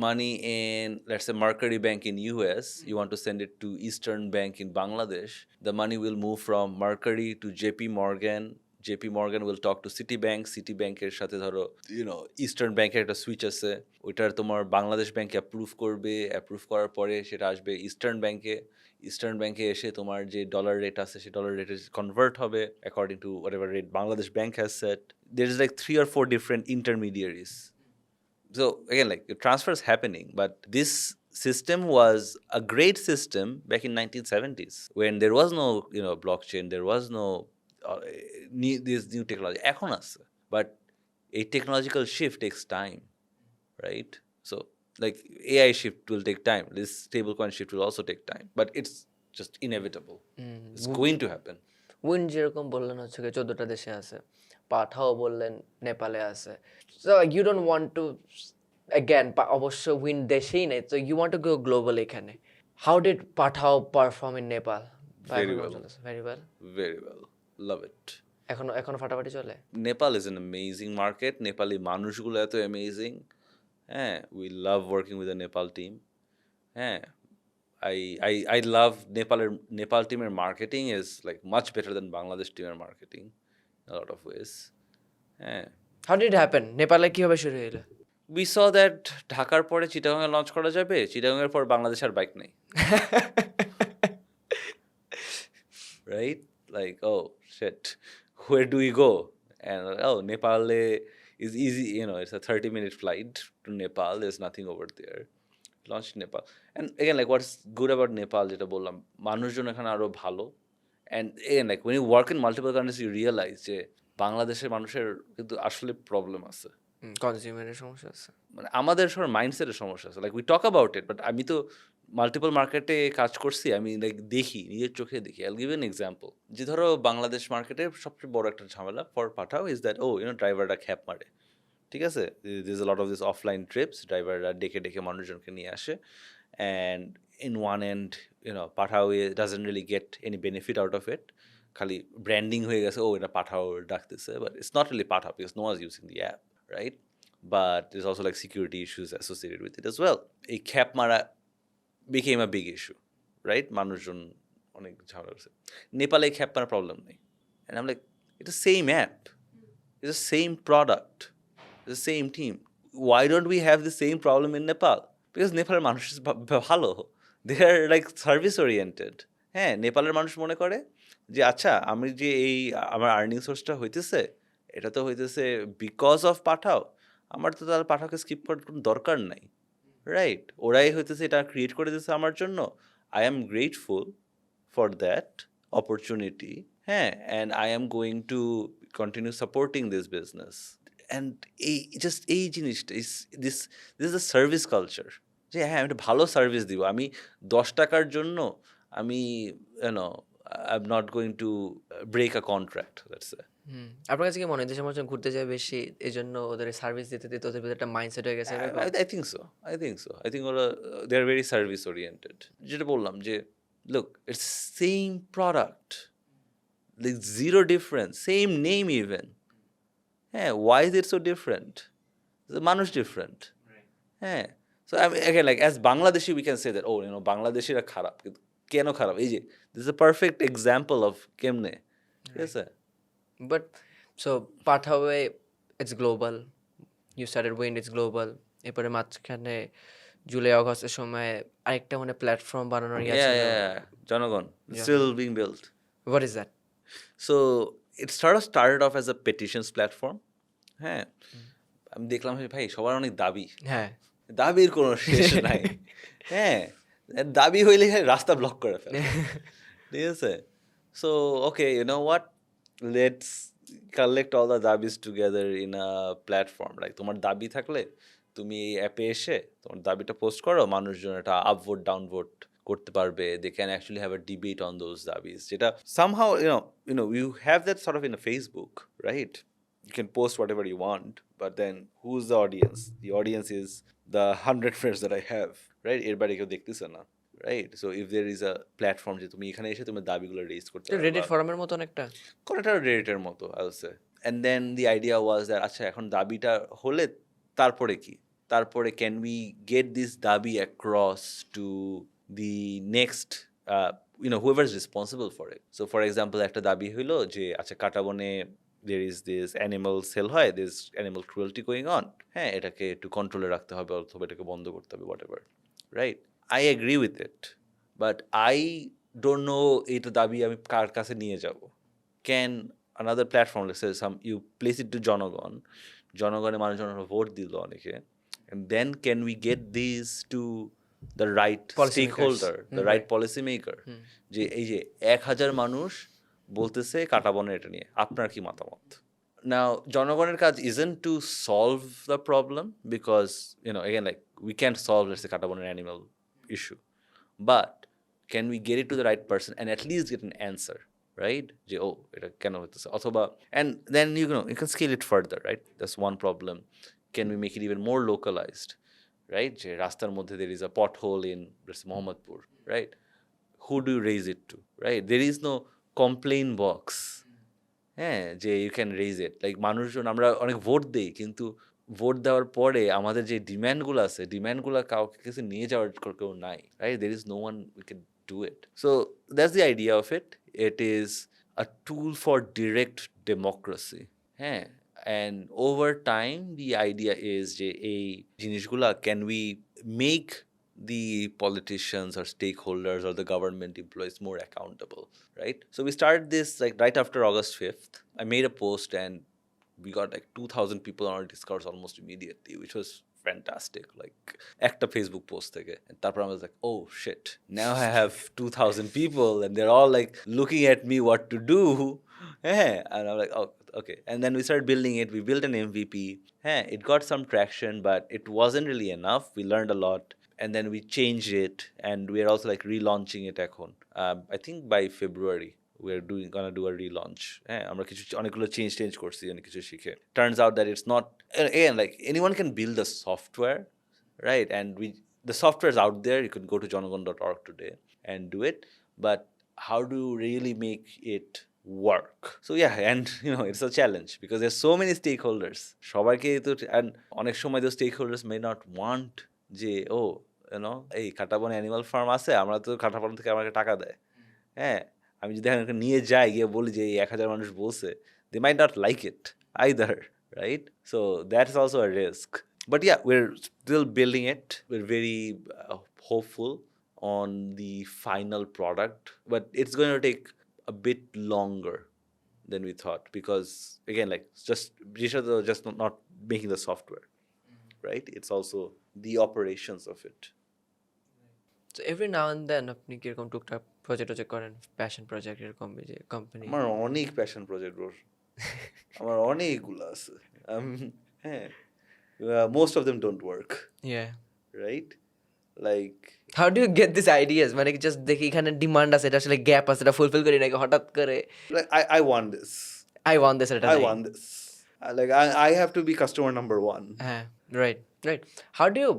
money in, let's say, Mercury Bank in US, you want to send it to Eastern Bank in Bangladesh, the money will move from Mercury to JP Morgan will talk to Citibank এর সাথে ধরো eastern ব্যাংকের একটা switch আছে, ওইটার তোমার বাংলাদেশ ব্যাংকে approve করার পরে সেটা আসবে ইস্টার্ন ব্যাংকে এসে তোমার যে ডলার রেট আছে সেই ডলার রেটে কনভার্ট হবে according to whatever rate Bangladesh Bank has set. There is like 3 or 4 different intermediaries. So again, like the transfer is happening, but this system was a great system back in 1970s when there was no blockchain, there was no this new technology. এখন আছে, but a technological shift takes time, right? So like AI shift will take time, this stablecoin shift will also take time, but it's just inevitable. It's going to happen. Win যেরকম বললেন হচ্ছে 14টা দেশে আছে, পাঠাও বললেন নেপালে আছে, so you don't want to again, অবশ্য উইন দেশেই নেই, তো you want to go global. এখানে how did Pathao perform in Nepal? Very well, love it. এখনো ফাটাফাটি চলে। Nepal is an amazing market. Nepali মানুষগুলো এত amazing. We love working with the Nepal team. I love Nepal teamer marketing is like much better than Bangladesh teamer marketing in a lot of ways. How did it happen? নেপালে কিভাবে শুরু হলো? We saw that ঢাকার পরে চিটাগাংয়ে launch করা যাবে, চিটাগাংয়ের পর বাংলাদেশ আর bike নেই। Right? Like, oh shit, where do we go? And Nepal is easy, it's a 30-minute flight to Nepal, there's nothing over there. Launched Nepal. And again, like what's good about Nepal, যেটা বললাম, মানুষজন এখানে আরো ভালো। And again, like when you work in multiple countries, you realize যে বাংলাদেশের মানুষের কিন্তু আসলে প্রবলেম আছে, কনজিউমারের সমস্যা আছে, মানে আমাদের সবার মাইন্ডসেটের সমস্যা আছে। Like we talk about it, but আমি তো মাল্টিপল মার্কেটে কাজ করছি, আমি লাইক দেখি, নিজের চোখে দেখি। আইল গিভ অ্যান এক্সাম্পল। যে ধরো বাংলাদেশ মার্কেটের সবচেয়ে বড় একটা ঝামেলা ফর পাঠাও ইজ দ্যাট ড্রাইভাররা খ্যাপ মারে। ঠিক আছে? This a lot of this offline trips, ড্রাইভাররা ডেকে ডেকে মানুষজনকে নিয়ে আসে, and in one end Pathao doesn't really get any benefit out of it. খালি ব্র্যান্ডিং হয়ে গেছে, এটা পাঠাও ডাকতেছে, but it's not really Pathao because no was using the app, right? But there's also like security issues associated with it as well. এই খ্যাপ মারা became a big issue, right? মানুষজন অনেক ঝামেলা করছে। নেপালে খ্যাপ মারা প্রবলেম নেই। And I'm like, it's the same app, it's the same product, it's the same team. Why don't we have the same problem in Nepal? Because নেপালের মানুষ ভালো, they are like service oriented. হ্যাঁ, নেপালের মানুষ মনে করে যে আচ্ছা, আমি যে আমার আর্নিং সোর্সটা হইতেছে, এটা তো হইতেছে বিকজ অফ পাঠাও, আমার তো তাহলে পাঠাওকে স্কিপ করার কোনো দরকার নাই, রাইট? ওরাই হইতেছে এটা ক্রিয়েট করে দিতেছে আমার জন্য। I am grateful for that opportunity, হ্যাঁ, and I am going to continue supporting this business. And এই জিনিসটা this this is a service culture, যে হ্যাঁ, আমি একটা ভালো সার্ভিস দিব। আমি 10 টাকার জন্য আমি I am not going to break a contract, that's it. আপনার কাছে কি মনে হয় দেশের মানুষ ঘুরতে যায় বেশি, এই জন্য ওদের সার্ভিস দিতে দিতে ওদের ভিতরে একটা মাইন্ডসেট হয়ে গেছে এরকম? I think so. I think ওরা they are very service oriented. যেটা বললাম যে look, it's same product, like zero difference, same name even. হ্যাঁ, why is it so different? The মানুষ different. হ্যাঁ, so I mean, again, like as Bangladeshi we can say that বাংলাদেশিরা খারাপ, কিন্তু কেন খারাপ? এই যে this is a perfect example of কেমনে, ঠিক আছে? But so Pathao, it's global. You started Wind, it's global. এরপরে মাঝখানে জুলাই অগস্টের সময় আরেকটা মানে প্ল্যাটফর্ম বানানোর ইয়ে ছিল। JONOGON, still being built. What is that? So it started off as a petitions platform. হ্যাঁ, আমি দেখলাম যে ভাই সবার অনেক দাবি, হ্যাঁ, দাবির কোনো শেষ নাই। হ্যাঁ, দাবি হইলে রাস্তা ব্লক করে ফেলে, ঠিক আছে? So okay, you know what, let's collect all the dabis together in a platform. Like তোমার দাবি থাকলে তুমি এই অ্যাপে এসে তোমার দাবিটা পোস্ট করো, মানুষজন এটা আপভোট ডাউনভোট করতে পারবে, they can actually have a debate on those dabis, যেটা somehow you have that sort of in a Facebook, right? You can post whatever you want, but then who's the audience? The audience is the 100 friends that I have, right? এরবারে কেউ দেখতেছে না, right? So if there is a platform যে তুমি এখানে এসে তুমি দাবিগুলো raise করতে পারবে, রেডিট ফোরামের মতন একটা। কোনটা রেডিটের মতো, I would say. And then the idea was that আচ্ছা, এখন দাবিটা হলে তারপরে কি? তারপরে can we get this দাবি across to the next whoever is responsible for it? So for example, একটা দাবি হইলো যে আচ্ছা, কাটাবনে there is this animal sell হয়, this animal cruelty going on, হ্যাঁ, এটাকে একটু কন্ট্রোলে রাখতে হবে অথবা এটাকে বন্ধ করতে হবে, whatever, right? I agree with it, but I don't know এটা দাবি আমি কার কাছে নিয়ে যাব। Can another platform, let's say you place it to JONOGON, জনগণের মানুষজন ভোট দিল অনেকে, and then can we get these to the right stakeholder, the right policy maker, যে এই যে 1000 মানুষ বলতেছে কাটাবনের এটা নিয়ে, আপনার কি মতামত? Now, জনগণের কাজ isn't to solve the problem, because again, like we can't solve, let's say, কাটাবনের animal issue, but can we get it to the right person and at least get an answer, right? যে এটা কেন হইতেছে, অথবা, and then you can scale it further, right? That's one problem. Can we make it even more localized, right? যে রাস্তার মধ্যে there is a pothole in, let's say, Mohammadpur, right? Who do you raise it to, right? There is no complaint box, হ্যাঁ, যে you can raise it. Like মানুষজন, আমরা অনেক vote দিই, কিন্তু ভোট দেওয়ার পরে আমাদের যে ডিম্যান্ডগুলো আছে, ডিম্যান্ডগুলো কাউকে কাছে নিয়ে যাওয়ার কেউ নাই, right? There is no one we can do it. So that's the idea of it. It is a tool for direct democracy, হ্যাঁ, and over time the idea is যে এই জিনিসগুলা can we make the politicians or stakeholders or the government employees more accountable, right? So we started this like right after August 5th. I made a post and we got like 2,000 people on our Discord almost immediately, which was fantastic. Like একটা Facebook post থেকে, and তারপর I was like, oh shit, now I have 2,000 people and they're all like looking at me what to do. And I'm like, oh, okay. And then we started building it. We built an MVP. It got some traction, but it wasn't really enough. We learned a lot. and then we changed it, and we are also like relaunching it ekhon. I think by February we're gonna do a relaunch. আমরা কিছু অনেকগুলো change করছি, অনেক কিছু শিখে turns out that it's not, again, like anyone can build a software, right? And the software is out there. You can go to jonogon.org today and do it, but how do you really make it work? So yeah, and it's a challenge because there's so many stakeholders. সবাইকে তো, and অনেক সময় those stakeholders may not want যে এই Katabon animal farm আছে, আমরা তো কাটাবন থেকে আমাকে টাকা দেয়। হ্যাঁ, আমি যদি এখানে নিয়ে যাই, গিয়ে বলি যে এই 1000 মানুষ বলছে, they might not like it either, right? So that's also a risk. But yeah, we're still building it. We're very hopeful on the final product, but it's going to take a bit longer than we thought because, again, like just not making the software, right? It's also the operations of it. So every now and then আপনি কিরকম টুকটাক project করেন, passion project এরকম যে company? আমার অনেক passion project bro, আমার অনেকগুলো আছে। হ্যাঁ, most of them don't work, Yeah. right? Like How do you get these ideas? মানে জাস্ট দেখি এখানে ডিমান্ড আছে, এটা আসলে গ্যাপ আছে, এটা ফুলফিল করি নাকি হঠাৎ করে I want this. I want this, I want this. Like I have to be customer number one. Right. How do you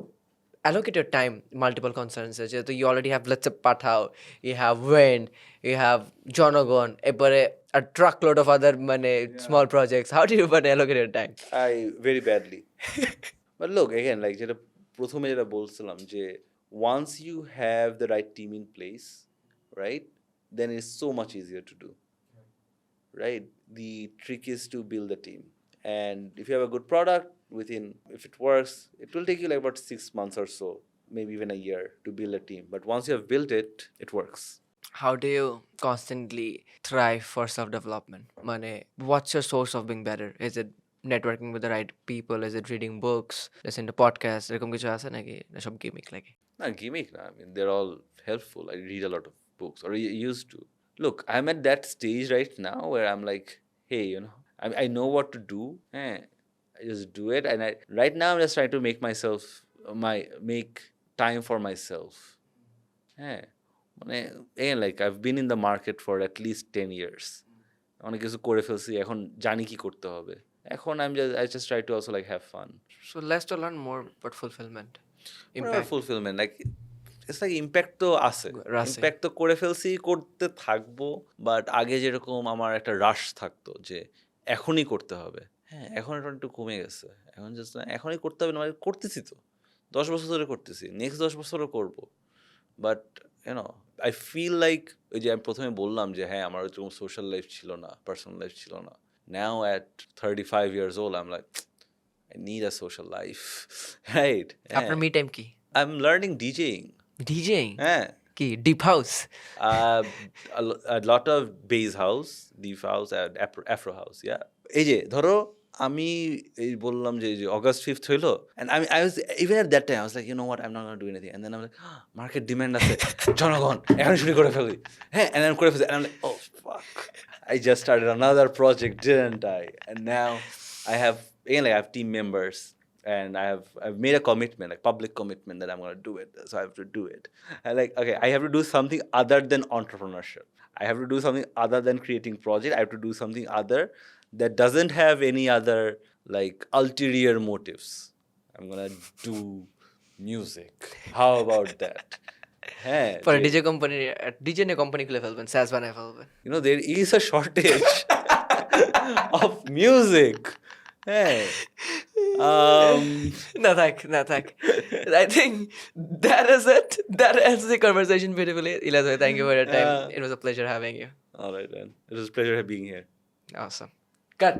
allocate your time? Multiple concerns. So you already have, let's say, Pathao, you have Wind, you have JONOGON, এরপরে a truckload of other small projects. How do you allocate your time? I very badly. But look, again, like যেটা প্রথমে যেটা বলছিলাম যে once you have the right team in place, right, then it's so much easier to do. Right? The trick is to build a team. And if you have a good product, if it works, it will take you like about 6 months or so, maybe even a year to build a team. But once you have built it, it works. How do you constantly thrive for self-development? What's your source of being better? Is it networking with the right people? Is it reading books? Listening to podcasts? এরকম কিছু আছে নাকি সব gimmick লাগে? Not gimmick, I mean, they're all helpful. I read a lot of books, or used to. Look, I'm at that stage right now where I'm like, hey, I know what to do. I just do it, and right now I'm just trying to make time for myself. Like I've been in the market for at least 10 years. অনেক কিছু করে ফেলছি, এখন জানি কি করতে হবে। এখন I just try to also like have fun. So let's to learn more about fulfillment. Impact. Fulfillment, like it's like impact তো আছে, আছে। impact তো করে ফেলছি, করতে থাকবো, বাট আগে যেরকম আমার একটা রাশ থাকতো যে এখনই করতে হবে, এখন এটা একটু কমে গেছে। এখন জাস্ট এখনই করতে হবে, মানে করতেছি তো 10 বছর ধরে করতেছি, নেক্সট 10 বছরও করবো, বাট I feel like ওই যে আমি প্রথমে বললাম যে আমার ওরকম সোশ্যাল লাইফ ছিল না, পার্সোনাল লাইফ ছিল না। Now at 35 years old, I'm like, I need a social life, right? আপনার মি টাইম কি? I'm learning DJing. DJing? কি deep house? A lot of bass house, deep house, and afro house, yeah. এই যে ধরো আমি এই বললাম যে August 5th হইলো, and I was even at that time I was like, you know what, I'm not gonna do anything, and then I'm like, market demand আছে, জনগণ এখন শুরু করে ফেলি, and then করে ফেলছি, and I'm like, oh fuck, I just started another project, didn't I? And now I have team members, and I've made a commitment, like public commitment, that I'm gonna do it, so I have to do it. And like, okay, I have to do something other than entrepreneurship. I have to do something other than creating project. I have to do something other that doesn't have any other like ulterior motives. I'm gonna do music. How about that? পরে DJ নে company খুলে ফেলবেন, স্যাস বানায় ফেলবেন। There is a shortage of music. না থাক। I think that is it. That ends the conversation beautifully. Elius, thank you for your time. It was a pleasure having you. All right, then. It was a pleasure being here. Awesome. Cut.